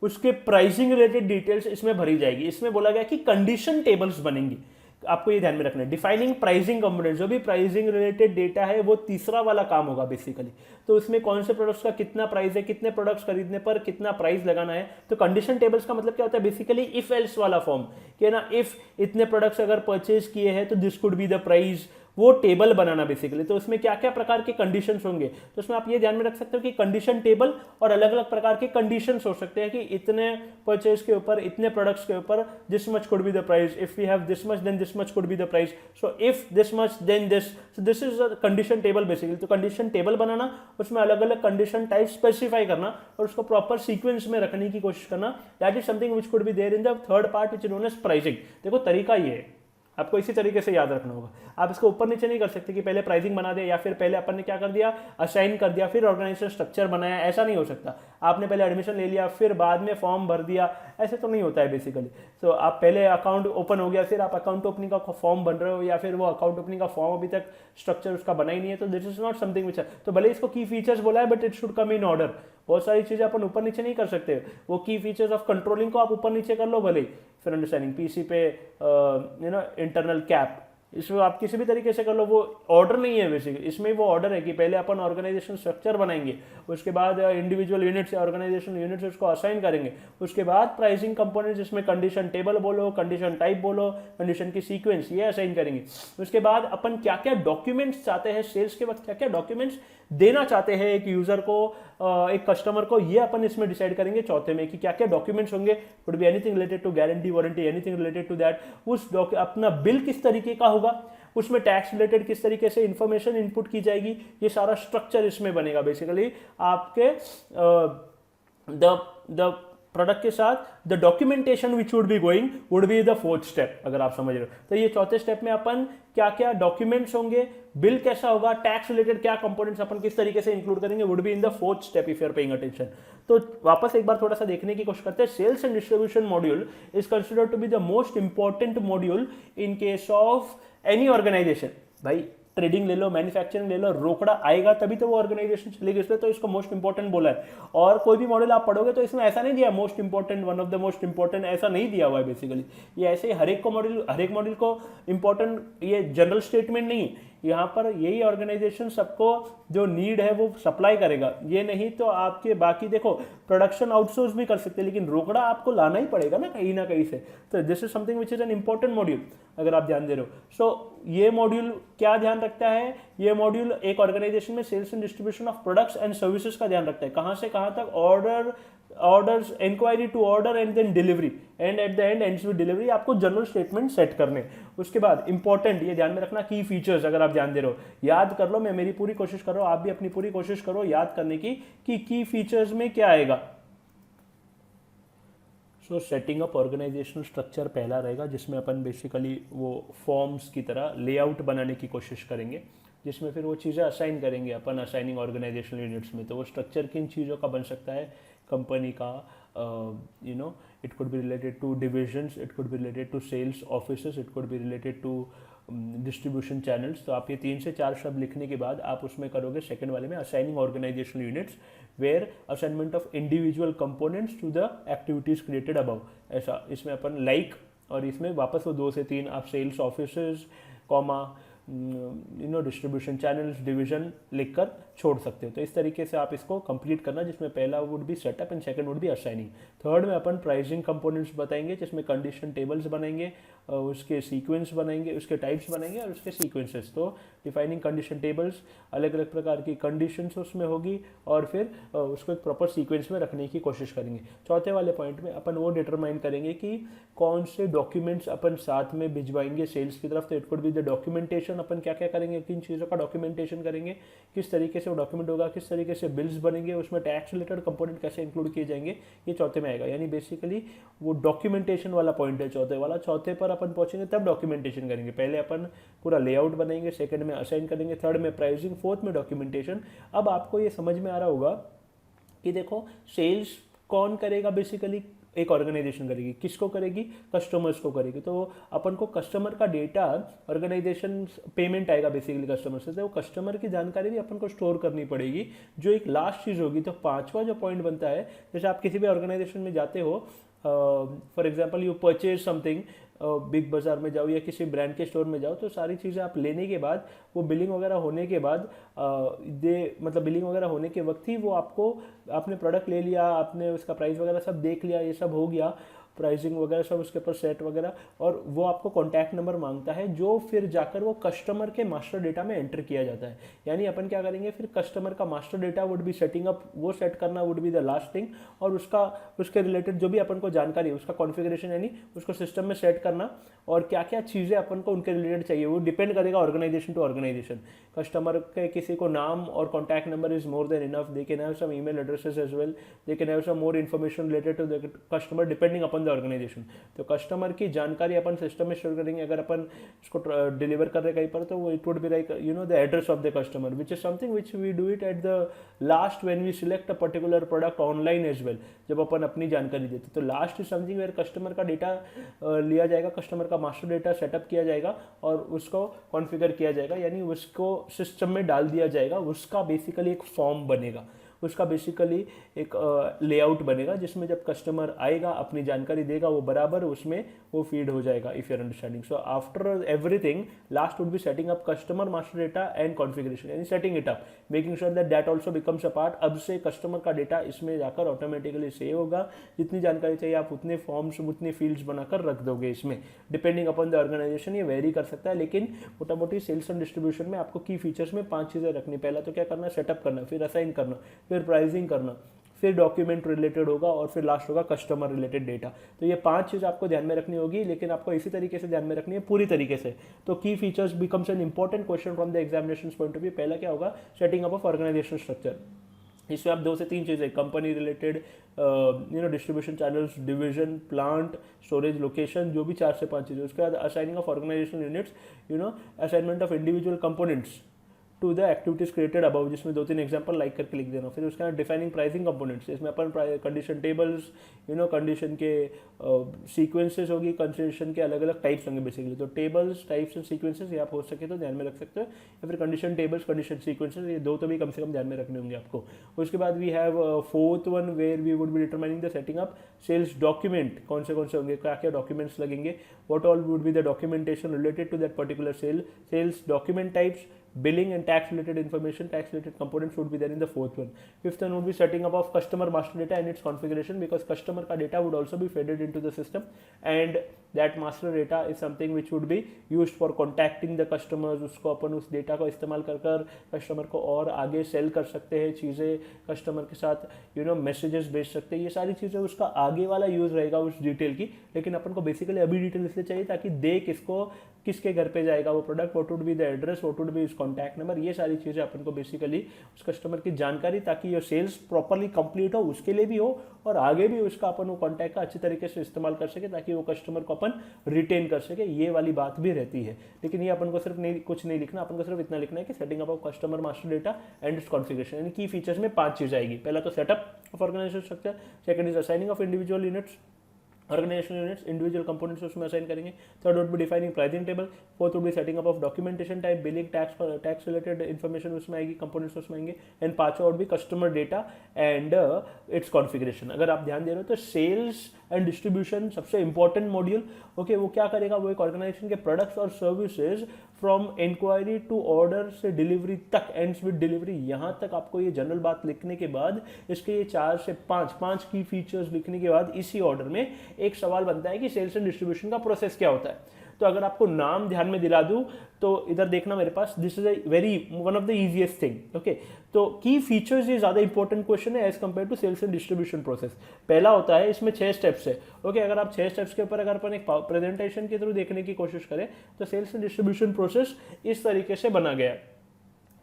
उसके प्राइसिंग रिलेटेड डिटेल्स इसमें भरी जाएगी। इसमें बोला गया कि कंडीशन टेबल्स बनेंगी, आपको ये ध्यान में रखना है। डिफाइनिंग प्राइसिंग कंपोनेंट, जो भी प्राइसिंग रिलेटेड डेटा है वो तीसरा वाला काम होगा बेसिकली। तो उसमें कौन से प्रोडक्ट्स का कितना प्राइस है, कितने प्रोडक्ट्स खरीदने पर कितना प्राइस लगाना है। तो कंडीशन टेबल्स का मतलब क्या होता है बेसिकली इफ एल्स वाला फॉर्म, कि ना इफ इतने प्रोडक्ट्स अगर परचेज किए हैं तो this could be the price, वो टेबल बनाना बेसिकली। तो उसमें क्या क्या प्रकार के कंडीशंस होंगे, तो उसमें आप ये ध्यान में रख सकते हो कि कंडीशन टेबल और अलग अलग प्रकार के कंडीशंस हो सकते हैं कि इतने परचेज के ऊपर, इतने प्रोडक्ट्स के ऊपर this much could be the price, if we have this much then this much could be the price, so if this much then this, so this is a condition table basically. तो condition table बनाना, उसमें अलग अलग condition type specify करना और उसको proper sequence में रखने की कोशिश करना, that is something which could be there in the third part which is known as pricing. देखो तरीका ये है, आपको इसी तरीके से याद रखना होगा। आप इसको ऊपर नीचे नहीं कर सकते कि पहले प्राइसिंग बना दे या फिर पहले अपन ने क्या कर दिया असाइन कर दिया फिर ऑर्गेनाइजेशन स्ट्रक्चर बनाया, ऐसा नहीं हो सकता। आपने पहले एडमिशन ले लिया फिर बाद में फॉर्म भर दिया, ऐसे तो नहीं होता है बेसिकली। तो आप पहले अकाउंट ओपन हो गया फिर आप अकाउंट ओपनिंग का फॉर्म भर रहे हो, या फिर वो अकाउंट ओपनिंग का फॉर्म अभी तक स्ट्रक्चर उसका बना ही नहीं है, तो this is not something which. तो भले इसको की फीचर्स बोला है but it should come in order. बहुत सारी चीजें अपन ऊपर नीचे नहीं कर सकते, वो की फीचर्स ऑफ कंट्रोलिंग को आप ऊपर नीचे कर लो भले, फिर अंडरस्टैंडिंग पीसी पे इंटरनल कैप, इसमें आप किसी भी तरीके से कर लो, वो ऑर्डर नहीं है बेसिकली। इसमें वो ऑर्डर है कि पहले अपन ऑर्गेनाइजेशन स्ट्रक्चर बनाएंगे, उसके बाद इंडिविजुअल यूनिट्स या ऑर्गेनाइजेशन यूनिट्स उसको असाइन करेंगे, उसके बाद प्राइसिंग कंपोनेंट जिसमें कंडीशन टेबल बोलो, कंडीशन टाइप बोलो, कंडीशन की सीक्वेंस ये असाइन करेंगे। उसके बाद अपन क्या क्या डॉक्यूमेंट्स चाहते हैं, सेल्स के वक्त क्या क्या डॉक्यूमेंट्स देना चाहते हैं एक यूजर को, एक कस्टमर को, ये अपन इसमें डिसाइड करेंगे चौथे में कि क्या क्या डॉक्यूमेंट्स होंगे। Would be anything related to guarantee warranty, anything related to that. उस अपना बिल किस तरीके का होगा, उसमें टैक्स रिलेटेड किस तरीके से इंफॉर्मेशन इनपुट की जाएगी, ये सारा स्ट्रक्चर इसमें बनेगा बेसिकली। आपके द प्रोडक्ट के साथ the documentation which would be going would be the fourth step, अगर आप समझ रहे हो। तो ये चौथे स्टेप में अपन क्या क्या डॉक्यूमेंट्स होंगे, बिल कैसा होगा, टैक्स रिलेटेड क्या कंपोनेंट्स अपन किस तरीके से इंक्लूड करेंगे, would be in the fourth step if you are paying attention. तो वापस एक बार थोड़ा सा देखने की कोशिश करते हैं। Sales and distribution module is considered to be the most important module in case of any organization. भाई ट्रेडिंग ले लो, मैन्युफैक्चरिंग ले लो, रोकड़ा आएगा तभी तो वो ऑर्गेनाइजेशन चलेगी, इसलिए तो इसको मोस्ट इंपॉर्टेंट बोला है। और कोई भी मॉडल आप पढ़ोगे तो इसमें ऐसा नहीं दिया most important, one of the most important, ऐसा नहीं दिया हुआ है बेसिकली। ये ऐसे ही हर एक मॉड्यूल को इंपॉर्टेंट, ये जनरल स्टेटमेंट नहीं, यहाँ पर यही ऑर्गेनाइजेशन सबको जो नीड है वो सप्लाई करेगा। ये नहीं तो आपके बाकी देखो प्रोडक्शन आउटसोर्स भी कर सकते हैं, लेकिन रोकड़ा आपको लाना ही पड़ेगा ना कहीं से। तो this is something which is an important module, अगर आप ध्यान दे रहे हो। सो ये मॉड्यूल क्या ध्यान रखता है, ये मॉड्यूल एक ऑर्गेनाइजेशन में sales and distribution of products and services का ध्यान रखता है। कहाँ से कहाँ तक, orders, inquiry to order and then delivery, and at the end ends with delivery. आपको जनरल स्टेटमेंट सेट करने, उसके बाद इंपॉर्टेंट ये ध्यान में रखना की फीचर्स, अगर आप ध्यान दे रहे हो याद कर लो, मैं मेरी पूरी कोशिश कर रहा हूं, आप भी अपनी पूरी कोशिश करो याद करने की कि की फीचर्स में क्या आएगा। सो सेटिंग अप ऑर्गेनाइजेशनल स्ट्रक्चर पहला रहेगा, जिसमें अपन बेसिकली वो फॉर्म्स की तरह लेआउट बनाने की कोशिश करेंगे, जिसमें फिर वो चीज़ें असाइन करेंगे अपन असाइनिंग ऑर्गेनाइजेशनल यूनिट्स में। तो वो स्ट्रक्चर किन चीज़ों का बन सकता है, कंपनी का, it could be related to divisions, it could be related to sales offices, it could be related to distribution channels. तो आप ये 3 से 4 शब्द लिखने के बाद आप उसमें करोगे सेकंड वाले में assigning organizational units where assignment of individual components to the activities created above. ऐसा इसमें अपन लाइक, और इसमें वापस वो 2 से 3 आप sales offices comma distribution channels division लिखकर छोड़ सकते हो। तो इस तरीके से आप इसको कंप्लीट करना, जिसमें पहला would be set up and second would be assigning. Third में अपन प्राइसिंग कंपोनेंट्स बताएंगे, जिसमें कंडीशन टेबल्स बनाएंगे, उसके सीक्वेंस बनाएंगे, उसके टाइप्स बनाएंगे और उसके सीक्वेंसेस। तो डिफाइनिंग कंडीशन टेबल्स, अलग अलग प्रकार की कंडीशंस उसमें होगी और फिर उसको एक प्रॉपर सीक्वेंस में रखने की कोशिश करेंगे। चौथे वाले पॉइंट में अपन वो डिटरमाइन करेंगे कि कौन से डॉक्यूमेंट्स अपन साथ में भिजवाएंगे सेल्स की तरफ। तो it could be the documentation, अपन क्या क्या करेंगे, किन चीज़ों का डॉक्यूमेंटेशन करेंगे, किस तरीके से वो डॉक्यूमेंट होगा, किस तरीके से बिल्स बनेंगे, उसमें टैक्स रिलेटेड कंपोनेंट कैसे इंक्लूड किए जाएंगे, ये चौथे में आएगा। यानी बेसिकली वो डॉक्यूमेंटेशन वाला पॉइंट है चौथे वाला। चौथे पर अपन पहुंचेंगे तब डॉक्यूमेंटेशन करेंगे। पहले अपन पूरा लेआउट बनाएंगे, सेकंड में असाइन करेंगे, थर्ड में प्राइसिंग, फोर्थ में डॉक्यूमेंटेशन। अब आपको ये समझ में आ रहा होगा कि देखो सेल्स कौन करेगा, बेसिकली एक ऑर्गेनाइजेशन करेगी, किसको करेगी, कस्टमर्स को करेगी। तो अपन को कस्टमर का डेटा, ऑर्गेनाइजेशन पेमेंट आएगा बेसिकली कस्टमर से, तो वो कस्टमर की जानकारी भी अपन को स्टोर करनी पड़ेगी, जो एक लास्ट चीज़ होगी। तो पांचवा जो पॉइंट बनता है, जैसे आप किसी भी ऑर्गेनाइजेशन में जाते हो, for example you purchase something, big बाज़ार में जाओ या किसी ब्रांड के स्टोर में जाओ, तो सारी चीज़ें आप लेने के बाद, वो बिलिंग वगैरह होने के बाद, मतलब बिलिंग वगैरह होने के वक्त ही वो आपको, आपने प्रोडक्ट ले लिया, आपने उसका प्राइस वगैरह सब देख लिया, ये सब हो गया, प्राइसिंग वगैरह सब उसके ऊपर सेट वगैरह, और वो आपको कॉन्टैक्ट नंबर मांगता है, जो फिर जाकर वो कस्टमर के मास्टर डेटा में एंटर किया जाता है। यानी अपन क्या करेंगे, फिर कस्टमर का master data would be setting up, वो सेट करना would be the last thing, और उसके रिलेटेड जो भी अपन को जानकारी है, उसका कॉन्फ़िगरेशन यानी उसको सिस्टम में सेट करना, और क्या क्या चीज़ें अपन को उनके रिलेटेड चाहिए, वो डिपेंड करेगा ऑर्गेनाइजेशन टू ऑर्गेनाइजेशन। कस्टमर के किसी को नाम और contact number is more than enough, they can have some email addresses as well, they can have some more information related to the customer depending upon the organization. तो customer की जानकारी अपन system में store करेंगे। अगर अपन इसको deliver कर रहे कहीं पर, तो वो it would be like the address of the customer, which is something which we do it at the last when we select a particular product online as well. जब अपन अपनी जानकारी देते, तो last is something where customer का data लिया जाएगा, customer का मास्टर डेटा सेटअप किया जाएगा और उसको कॉन्फ़िगर किया जाएगा, यानी उसको सिस्टम में डाल दिया जाएगा। उसका बेसिकली एक फॉर्म बनेगा, उसका बेसिकली एक लेआउट बनेगा, जिसमें जब कस्टमर आएगा, अपनी जानकारी देगा, वो बराबर उसमें वो फीड हो जाएगा, if your understanding. So after everything last would be setting up customer master data and configuration, यानी setting it up, making sure that that also becomes a part. अब से कस्टमर का डेटा इसमें जाकर ऑटोमेटिकली सेव होगा। जितनी जानकारी चाहिए आप उतने फॉर्म्स, उतने फील्ड्स बनाकर रख दोगे इसमें, डिपेंडिंग अपॉन द ऑर्गेनाइजेशन ये वेरी कर सकता है। लेकिन मोटा मोटी सेल्स एंड डिस्ट्रीब्यूशन में आपको की फीचर्स में 5 चीज़ें रखनी। पहला तो क्या करना, सेटअप करना, फिर असाइन करना, फिर प्राइसिंग करना, फिर डॉक्यूमेंट रिलेटेड होगा, और फिर लास्ट होगा कस्टमर रिलेटेड डेटा। तो ये 5 चीज़ आपको ध्यान में रखनी होगी, लेकिन आपको इसी तरीके से ध्यान में रखनी है, पूरी तरीके से। तो की features becomes an important question from the examination point of view. पहला क्या होगा, setting up of organization structure. इसमें आप 2 से 3 चीज़ें, company related, distribution channels, division, plant, storage location, जो भी 4 से 5 चीज़ें। उसके बाद assigning of organization units, assignment of individual components to the activities created above, जिसमें 2-3 एग्जांपल लाइक करके लिख देना। फिर उसके बाद डिफाइनिंग प्राइसिंग कंपोनेंट्स, इसमें अपन कंडीशन टेबल्स, कंडीशन के सीक्वेंसेस होगी, कंडीशन के अलग अलग टाइप्स होंगे बेसिकली। तो टेबल्स, टाइप्स एंड सीक्वेंसेस ये आप हो सके तो ध्यान में रख सकते हो, या फिर कंडीशन टेबल्स, कंडीशन सीक्वेंसेस, ये 2 तो भी कम से कम ध्यान में रखने होंगे आपको। उसके बाद we have fourth one where we would be determining the setting up sales document, कौन से होंगे, क्या क्या डॉक्यूमेंट्स लगेंगे, what all would be the documentation related to that particular sales document types, billing and tax related information, tax related components would be there in the fourth one. Fifth one would be setting up of customer master data and its configuration, because customer ka data would also be fed into the system, and that master data is something which would be used for contacting the customers. उसको अपन उस data को इस्तेमाल कर कर customer को और आगे cell कर सकते हैं चीज़ें, कस्टमर के साथ मैसेजेस भेज सकते हैं। ये सारी चीज़ें उसका आगे वाला यूज़ रहेगा उस डिटेल की, लेकिन अपन को बेसिकली अभी डिटेल इसलिए चाहिए ताकि देख इसको किसके घर पे जाएगा वो product, what would be the address, what would be इस कॉन्टैक्ट नंबर, ये सारी चीज़ें अपन को बेसिकली उस कस्टमर की जानकारी, ताकि ये सेल्स प्रॉपरली कंप्लीट हो उसके लिए भी हो, और आगे भी उसका अपन वो कॉन्टैक्ट का अच्छी तरीके से इस्तेमाल कर सके, ताकि वो कस्टमर को अपन रिटेन कर सके। ये वाली बात भी रहती है। लेकिन ये अपन को सिर्फ कुछ नहीं लिखना, अपन को सिर्फ इतना लिखना है कि setting up of customer master data and its configuration, यानी की फीचर्स में 5 चीज़ आएगी। पहला तो setup of organization structure, second is assigning of individual units, organization units, individual components उसमें असाइन करेंगे। Third would be defining pricing table, fourth would be setting up of documentation type, billing, tax related information उसमें आएगी, components उसमें आएंगे, and पांचवा would be customer data and its configuration. अगर आप ध्यान दे रहे हो तो सेल्स एंड डिस्ट्रीब्यूशन सबसे इंपॉर्टेंट मॉड्यूल। ओके, वो क्या करेगा, वो एक ऑर्गेनाइजेशन के प्रोडक्ट्स और services from inquiry to order से डिलीवरी तक, एंड्स विद डिलीवरी। यहाँ तक आपको ये जनरल बात लिखने के बाद, इसके ये 4 से 5 की फीचर्स लिखने के बाद इसी ऑर्डर में एक सवाल बनता है कि सेल्स एंड डिस्ट्रीब्यूशन का प्रोसेस क्या होता है। तो अगर आपको नाम ध्यान में दिला दूं तो इधर देखना मेरे पास, this is a very one of the easiest thing. Okay, तो की फीचर्स ये ज्यादा इंपॉर्टेंट क्वेश्चन है as compare to sales and distribution process. पहला होता है, इसमें 6 स्टेप्स है। ओके, अगर आप 6 स्टेप्स के ऊपर अगर अपन एक प्रेजेंटेशन के थ्रू देखने की कोशिश करें तो सेल्स एंड डिस्ट्रीब्यूशन प्रोसेस इस तरीके से बना गया है।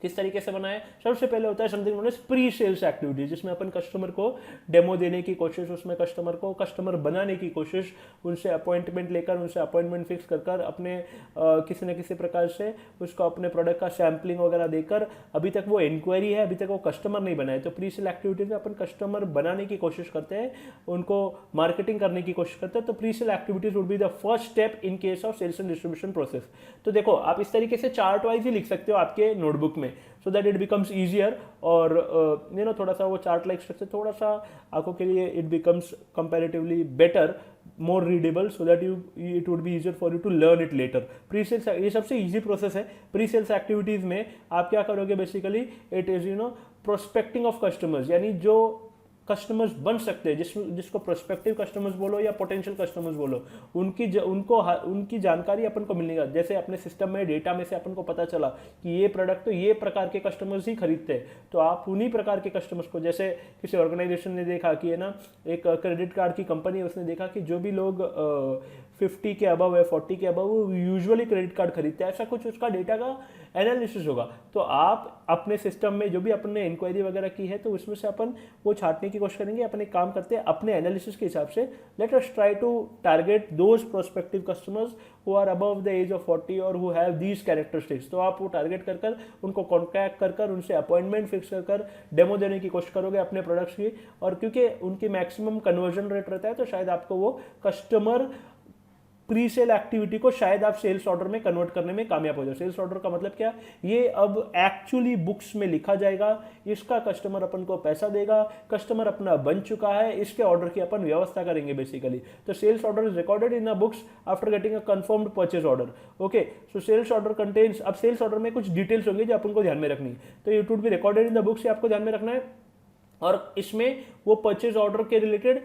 किस तरीके से बनाए? सबसे पहले होता है something known as pre sales activities, जिसमें अपन कस्टमर को डेमो देने की कोशिश, उसमें कस्टमर को कस्टमर बनाने की कोशिश, उनसे अपॉइंटमेंट लेकर, उनसे अपॉइंटमेंट फिक्स कर अपने किसी न किसी प्रकार से उसको अपने प्रोडक्ट का सैम्पलिंग वगैरह देकर, अभी तक वो इंक्वायरी है, अभी तक वो कस्टमर नहीं बनाए। तो प्री सेल एक्टिविटीज में अपन कस्टमर बनाने की कोशिश करते हैं, उनको मार्केटिंग करने की कोशिश करते हैं। तो pre sale activities would be the first step in case of sales and distribution process. तो देखो, आप इस तरीके से चार्ट वाइज ही लिख सकते हो आपके नोटबुक में, so that it becomes easier, और थोड़ा सा वो चार्ट लाइक स्ट्रक्चर थोड़ा सा आंखों के लिए it becomes comparatively better, more readable, so that it would be easier for you to learn it later. Pre-sales ये सबसे easy process है। Pre-sales activities में आप क्या करोगे basically, it is prospecting of customers, यानी जो कस्टमर्स बन सकते हैं, जिसको प्रोस्पेक्टिव कस्टमर्स बोलो या पोटेंशियल कस्टमर्स बोलो, उनकी जानकारी अपन को मिलेगा। जैसे अपने सिस्टम में डेटा में से अपन को पता चला कि ये प्रोडक्ट तो ये प्रकार के कस्टमर्स ही खरीदते हैं, तो आप उन्हीं प्रकार के कस्टमर्स को, जैसे किसी ऑर्गेनाइजेशन ने देखा कि एक क्रेडिट कार्ड की कंपनी है, उसने देखा कि जो भी लोग 50 के अबव है, 40 के अबव, वो यूजुअली क्रेडिट कार्ड खरीदते हैं, ऐसा कुछ उसका डेटा का एनालिसिस होगा। तो आप अपने सिस्टम में जो भी अपन ने इंक्वायरी वगैरह की है, तो उसमें से अपन वो छांटने की कोशिश करेंगे। अपन एक काम करते हैं, अपने एनालिसिस के हिसाब से let us try to target those prospective customers who are above the age of 40 और हु हैव दीज कैरेक्टरिस्टिक्स। तो आप वो टारगेट कर उनको कॉन्टैक्ट कर उनसे अपॉइंटमेंट फिक्स कर डेमो देने की कोशिश करोगे अपने प्रोडक्ट्स की, और क्योंकि उनकी मैक्सिमम कन्वर्जन रेट रहता है, तो शायद आपको वो कस्टमर प्री सेल एक्टिविटी को शायद आप सेल्स ऑर्डर में कन्वर्ट करने में कामयाब हो जाए। सेल्स ऑर्डर का मतलब क्या? ये अब एक्चुअली बुक्स में लिखा जाएगा, इसका कस्टमर अपन को पैसा देगा, कस्टमर अपना बन चुका है, इसके ऑर्डर की अपन व्यवस्था करेंगे बेसिकली। तो sales order is recorded in a books after getting a confirmed purchase order. Okay, so sales order contains, अब सेल्स ऑर्डर में कुछ डिटेल्स होंगी जो अपन को ध्यान में रखनी, तो it would B recorded in the books, आपको ध्यान में रखना है। और इसमें वो परचेज ऑर्डर के रिलेटेड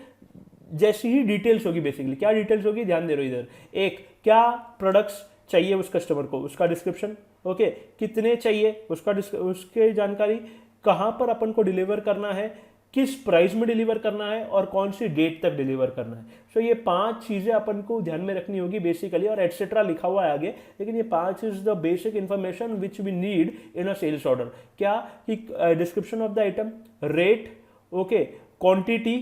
जैसी ही डिटेल्स होगी, बेसिकली क्या डिटेल्स होगी, ध्यान दे रहे हो इधर। एक, क्या प्रोडक्ट्स चाहिए उस कस्टमर को, उसका डिस्क्रिप्शन। ओके, कितने चाहिए उसके जानकारी, कहाँ पर अपन को डिलीवर करना है, किस प्राइस में डिलीवर करना है, और कौन सी डेट तक डिलीवर करना है। सो ये 5 चीजें अपन को ध्यान में रखनी होगी बेसिकली, और एटसेट्रा लिखा हुआ है आगे, लेकिन ये 5 is the basic information which we need in a sales order. क्या कि description of the item, rate, okay, quantity,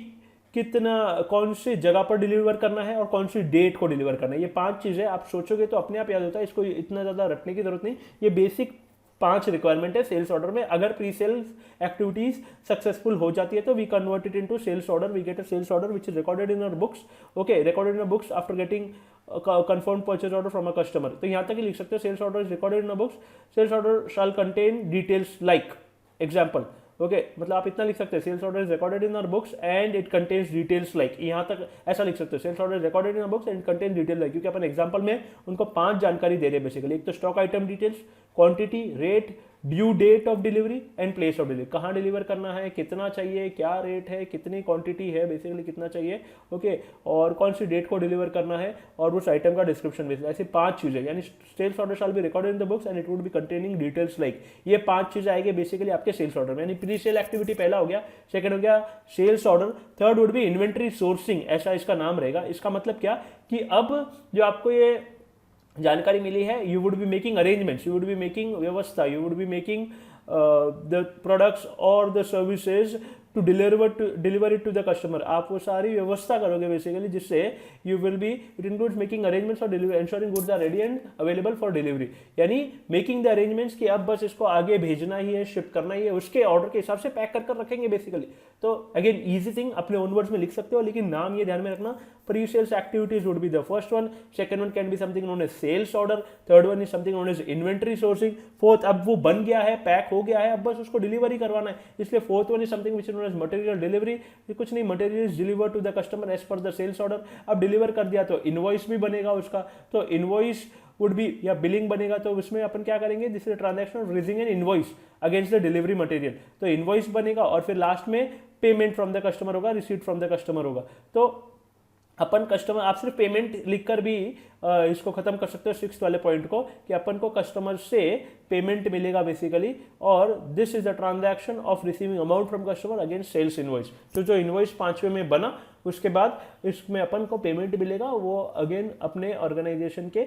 कितना, कौन सी जगह पर डिलीवर करना है, और कौन सी डेट को डिलीवर करना है। ये 5 चीजें आप सोचोगे तो अपने आप याद होता है, इसको इतना ज्यादा रटने की जरूरत नहीं। ये बेसिक 5 रिक्वायरमेंट है सेल्स ऑर्डर में। अगर प्री सेल्स एक्टिविटीज सक्सेसफुल हो जाती है तो we convert it into sales order, we get a sales order which is recorded in our books. Okay, recorded in books after getting confirmed purchase order from a customer। तो यहां तक ही लिख सकते हो, sales order is recorded in a books, sales order shall contain details like example. Okay, मतलब आप इतना लिख सकते हैं, sales order is recorded in our books and it contains details like, यहां तक ऐसा लिख सकते हो, sales order is recorded in our books and contains detail like, क्योंकि अपन एग्जांपल में उनको 5 जानकारी दे रहे हैं बेसिकली। एक तो stock item details, quantity, rate, due date of delivery and place of delivery, कहाँ डिलीवर करना है, कितना चाहिए, क्या रेट है, कितनी क्वांटिटी है, बेसिकली कितना चाहिए, ओके, और कौन सी डेट को डिलीवर करना है, और उस आइटम का डिस्क्रिप्शन बेसिकली। ऐसी 5 चीजें, यानी sales order shall be recorded in the books and it would be containing details like. ये 5 चीजें आएगी बेसिकली आपके सेल्स ऑर्डर में, यानी प्री सेल एक्टिविटी पहला हो गया, सेकंड हो गया sales order, third would be inventory sourcing, ऐसा इसका नाम रहेगा। इसका मतलब क्या कि अब जो आपको ये जानकारी मिली है, you would be making arrangements, you would be making व्यवस्था, you would be making the products or the services to deliver it to the customer। आप वो सारी व्यवस्था करोगे बेसिकली, जिससे you will be, it includes making arrangements for delivery, ensuring goods are ready and available for delivery। यानी making the arrangements कि अब बस इसको आगे भेजना ही है, शिप करना ही है, उसके ऑर्डर के हिसाब से पैक कर रखेंगे बेसिकली। तो अगेन इजी थिंग, अपने ओन वर्ड्स में लिख सकते हो, लेकिन नाम ये ध्यान में रखना, pre sales activities would be the first one, second one can be something known as sales order, third one is something known as inventory sourcing, fourth अब वो बन गया है, पैक हो गया है, अब बस उसको डिलीवरी करवाना है, इसलिए fourth one is something which is known as material delivery. कुछ नहीं, material is deliver to the customer as per the sales order. अब डिलीवर कर दिया तो इनवॉइस भी बनेगा उसका, तो इनवॉइस वुड बी, या बिलिंग बनेगा तो उसमें अपन क्या करेंगे, this is transaction of raising an invoice against the delivery material, तो इनवॉइस बनेगा और फिर लास्ट में पेमेंट फ्रॉम द कस्टमर होगा, रिसीट फ्रॉम द कस्टमर होगा। तो अपन कस्टमर, आप सिर्फ पेमेंट लिखकर भी इसको खत्म कर सकते हो 6th वाले पॉइंट को, कि अपन को कस्टमर से पेमेंट मिलेगा बेसिकली, और this is the transaction of receiving amount from customer against sales invoice. तो जो इनवॉइस 5वें में बना उसके बाद इसमें अपन को पेमेंट मिलेगा, वो अगेन अपने ऑर्गेनाइजेशन के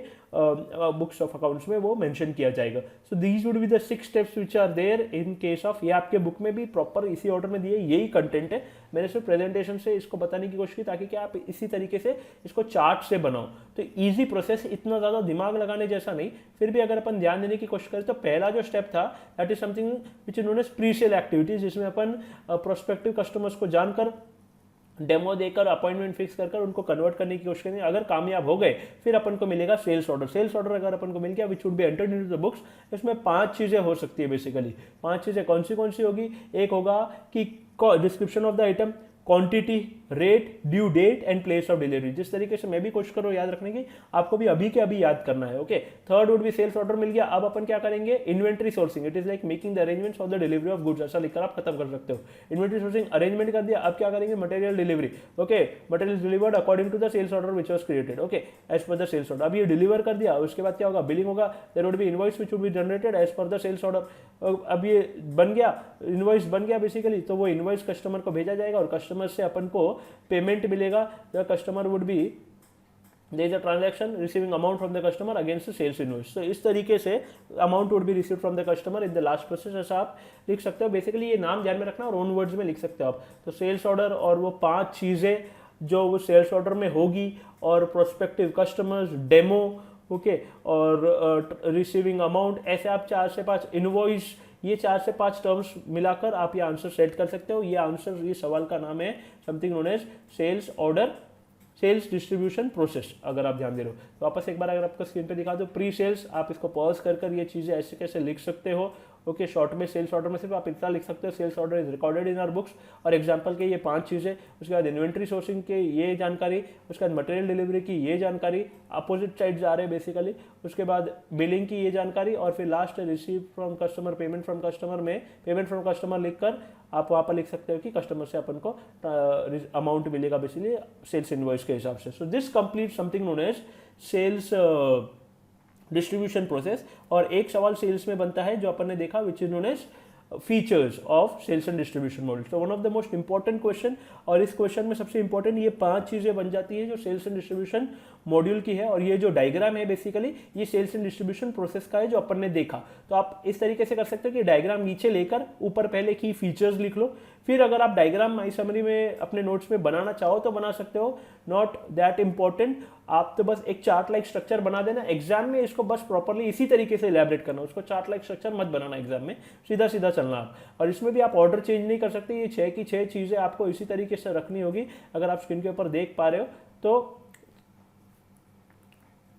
बुक्स ऑफ अकाउंट्स में वो मेंशन किया जाएगा। So these would be the 6 steps which are there in case of, ये आपके बुक में भी प्रॉपर इसी ऑर्डर में दिए, यही कंटेंट है। मैंने सिर्फ प्रेजेंटेशन से इसको बताने की कोशिश की ताकि कि आप इसी तरीके से इसको चार्ट से बनाओ, तो इजी प्रोसेस, इतना ज़्यादा दिमाग लगाने जैसा नहीं। फिर भी अगर अपन ध्यान देने की कोशिश करें तो पहला जो स्टेप था that is something which is known as pre sale activities, जिसमें अपन प्रोस्पेक्टिव कस्टमर्स को जानकर, डेमो देकर, अपॉइंटमेंट फिक्स कर उनको कन्वर्ट करने की कोशिश करेंगे। अगर कामयाब हो गए फिर अपन को मिलेगा सेल्स ऑर्डर। सेल्स ऑर्डर अगर अपन को मिल गया विच would be entered into the books, इसमें 5 चीजें हो सकती है बेसिकली। 5 चीजें कौन सी होगी, एक होगा कि description of the item, quantity, rate, due date and place of delivery. जिस तरीके से मैं भी कोशिश करूँ याद रखने की, आपको भी अभी के अभी याद करना है। Okay, third would be sales order मिल गया। अब अपन क्या करेंगे, inventory sourcing, it is like making the arrangements for the delivery of goods, ऐसा लिखकर आप खत्म कर सकते हो। इन्वेंट्री सोर्सिंग अरेंजमेंट कर दिया, अब क्या करेंगे, material delivery. Okay, material delivered according to the sales order which was created, okay, as per the sales order. अब ये डिलीवर कर दिया, उसके बाद क्या होगा, बिलिंग होगा, there would be invoice which would be generated as per the sales order. अब ये बन गया, इनवॉइस बन गया बेसिकली, तो वो इनवॉइस कस्टमर को भेजा जाएगा और कस्टमर से अपन को पेमेंट मिलेगा। The customer would be, there is a transaction receiving amount from the customer against the sales invoice। तो इस तरीके से amount would be received from the customer in the last process, ऐसा आप लिख सकते हो। बेसिकली ये नाम ध्यान में रखना और ओन वर्ड्स में लिख सकते हो आप। तो सेल्स ऑर्डर और वो 5 चीज़ें जो वो सेल्स ऑर्डर में होगी, और प्रोस्पेक्टिव कस्टमर्स, डेमो, ओके, और रिसीविंग अमाउंट, ऐसे आप 4 से 5 इनवॉइस, ये 4 से 5 टर्म्स मिलाकर आप ये आंसर सेट कर सकते हो। ये आंसर, ये सवाल का नाम है something known as sales order, sales distribution process. अगर आप ध्यान दे रहे हो तो वापस एक बार अगर आपको स्क्रीन पे दिखा दो, प्री सेल्स, आप इसको पॉज कर ये चीज़ें ऐसे कैसे लिख सकते हो। ओके, शॉर्ट में सेल्स ऑर्डर में सिर्फ आप इतना लिख सकते हो, sales order is recorded in our books, और एग्जांपल के ये 5 चीज़ें, उसके बाद इन्वेंट्री सोर्सिंग के ये जानकारी, उसके बाद मटेरियल डिलीवरी की ये जानकारी, अपोजिट साइड जा रहे हैं बेसिकली, उसके बाद बिलिंग की ये जानकारी, और फिर last receive from customer, payment from customer में पेमेंट फ्रॉम कस्टमर लिखकर आप वहाँ पर लिख सकते हो कि कस्टमर से अपन को अमाउंट मिलेगा बेसिकली सेल्स इनवॉइस के हिसाब से। So this complete something known as sales distribution process. और एक सवाल सेल्स में बनता है जो अपन ने देखा, which is known as features of sales and distribution model. तो one of the most important question, और इस क्वेश्चन में सबसे इंपॉर्टेंट ये 5 चीजें बन जाती है जो सेल्स एंड डिस्ट्रीब्यूशन मॉड्यूल की है। और ये जो डायग्राम है बेसिकली ये सेल्स एंड डिस्ट्रीब्यूशन प्रोसेस का है जो अपन ने देखा। तो आप इस तरीके से कर सकते हो कि डायग्राम नीचे लेकर ऊपर पहले की फीचर्स लिख लो, फिर अगर आप डायग्राम माई समरी में अपने नोट्स में बनाना चाहो तो बना सकते हो, नॉट दैट इंपॉर्टेंट। आप तो बस एक चार्ट लाइक स्ट्रक्चर बना देना, एग्जाम में इसको बस प्रॉपर्ली इसी तरीके से इलैबोरेट करना, उसको चार्ट लाइक स्ट्रक्चर मत बनाना एग्जाम में, सीधा सीधा चलना आप। और इसमें भी आप ऑर्डर चेंज नहीं कर सकते, ये 6 की 6 चीज़ें आपको इसी तरीके से रखनी होगी। अगर आप स्क्रीन के ऊपर देख पा रहे हो तो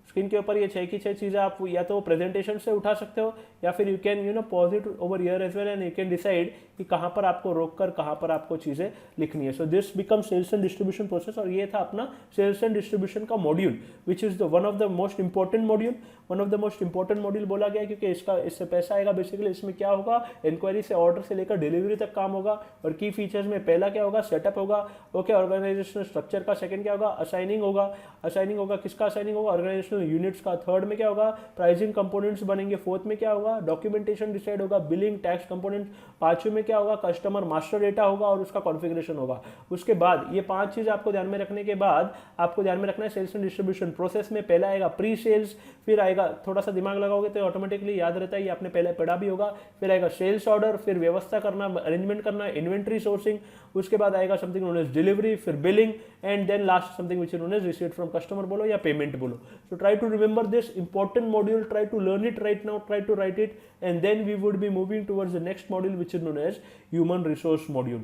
स्क्रीन के ऊपर ये 6 की 6 चीज़ें आप या तो प्रेजेंटेशन से उठा सकते हो, या फिर you can pause it over here as well and you can decide कि कहाँ पर आपको रोककर कहाँ पर आपको चीज़ें लिखनी है। So this become sales and distribution process. और ये था अपना सेल्स एंड डिस्ट्रीब्यूशन का module, which is the one of the most important module. One of the most important module बोला गया क्योंकि इससे पैसा आएगा बेसिकली। इसमें क्या होगा, इंक्वायरी से ऑर्डर से लेकर डिलीवरी तक काम होगा। और की फीचर्स में पहला क्या होगा, सेटअप होगा, ओके, ऑर्गेनाइजेशनल स्ट्रक्चर का। सेकंड क्या होगा, असाइनिंग होगा। असाइनिंग होगा किसका असाइनिंग होगा, ऑर्गेनाइजेशनल यूनिट्स का। थर्ड में क्या होगा, प्राइसिंग कंपोनेंट्स बनेंगे। फोर्थ में क्या होगा, डॉक्यूमेंटेशन डिसाइड होगा, बिलिंग, टैक्स कंपोनेंट। पांचवें में क्या होगा, कस्टमर मास्टर डेटा होगा और उसका कॉन्फ़िगरेशन होगा। उसके बाद ये 5 चीज आपको ध्यान में रखने के बाद आपको ध्यान में रखना है सेल्स एंड डिस्ट्रीब्यूशन प्रोसेस में पहला आएगा प्री सेल्स, फिर आएगा, थोड़ा सा दिमाग लगाओगे तो ऑटोमेटिकली याद रहता है, ये आपने पहले पढ़ा भी होगा। फिर आएगा सेल्स ऑर्डर, फिर व्यवस्था करना, अरेंजमेंट करना, इन्वेंट्री सोर्सिंग। उसके बाद आएगा समथिंग नोन एज डिलीवरी, फिर billing, and then last something which is known as receipt from customer बोलो या पेमेंट बोलो। So try to remember this important module, try to learn it right now, try to write it, and then we would be moving towards the next module which is known as human resource module.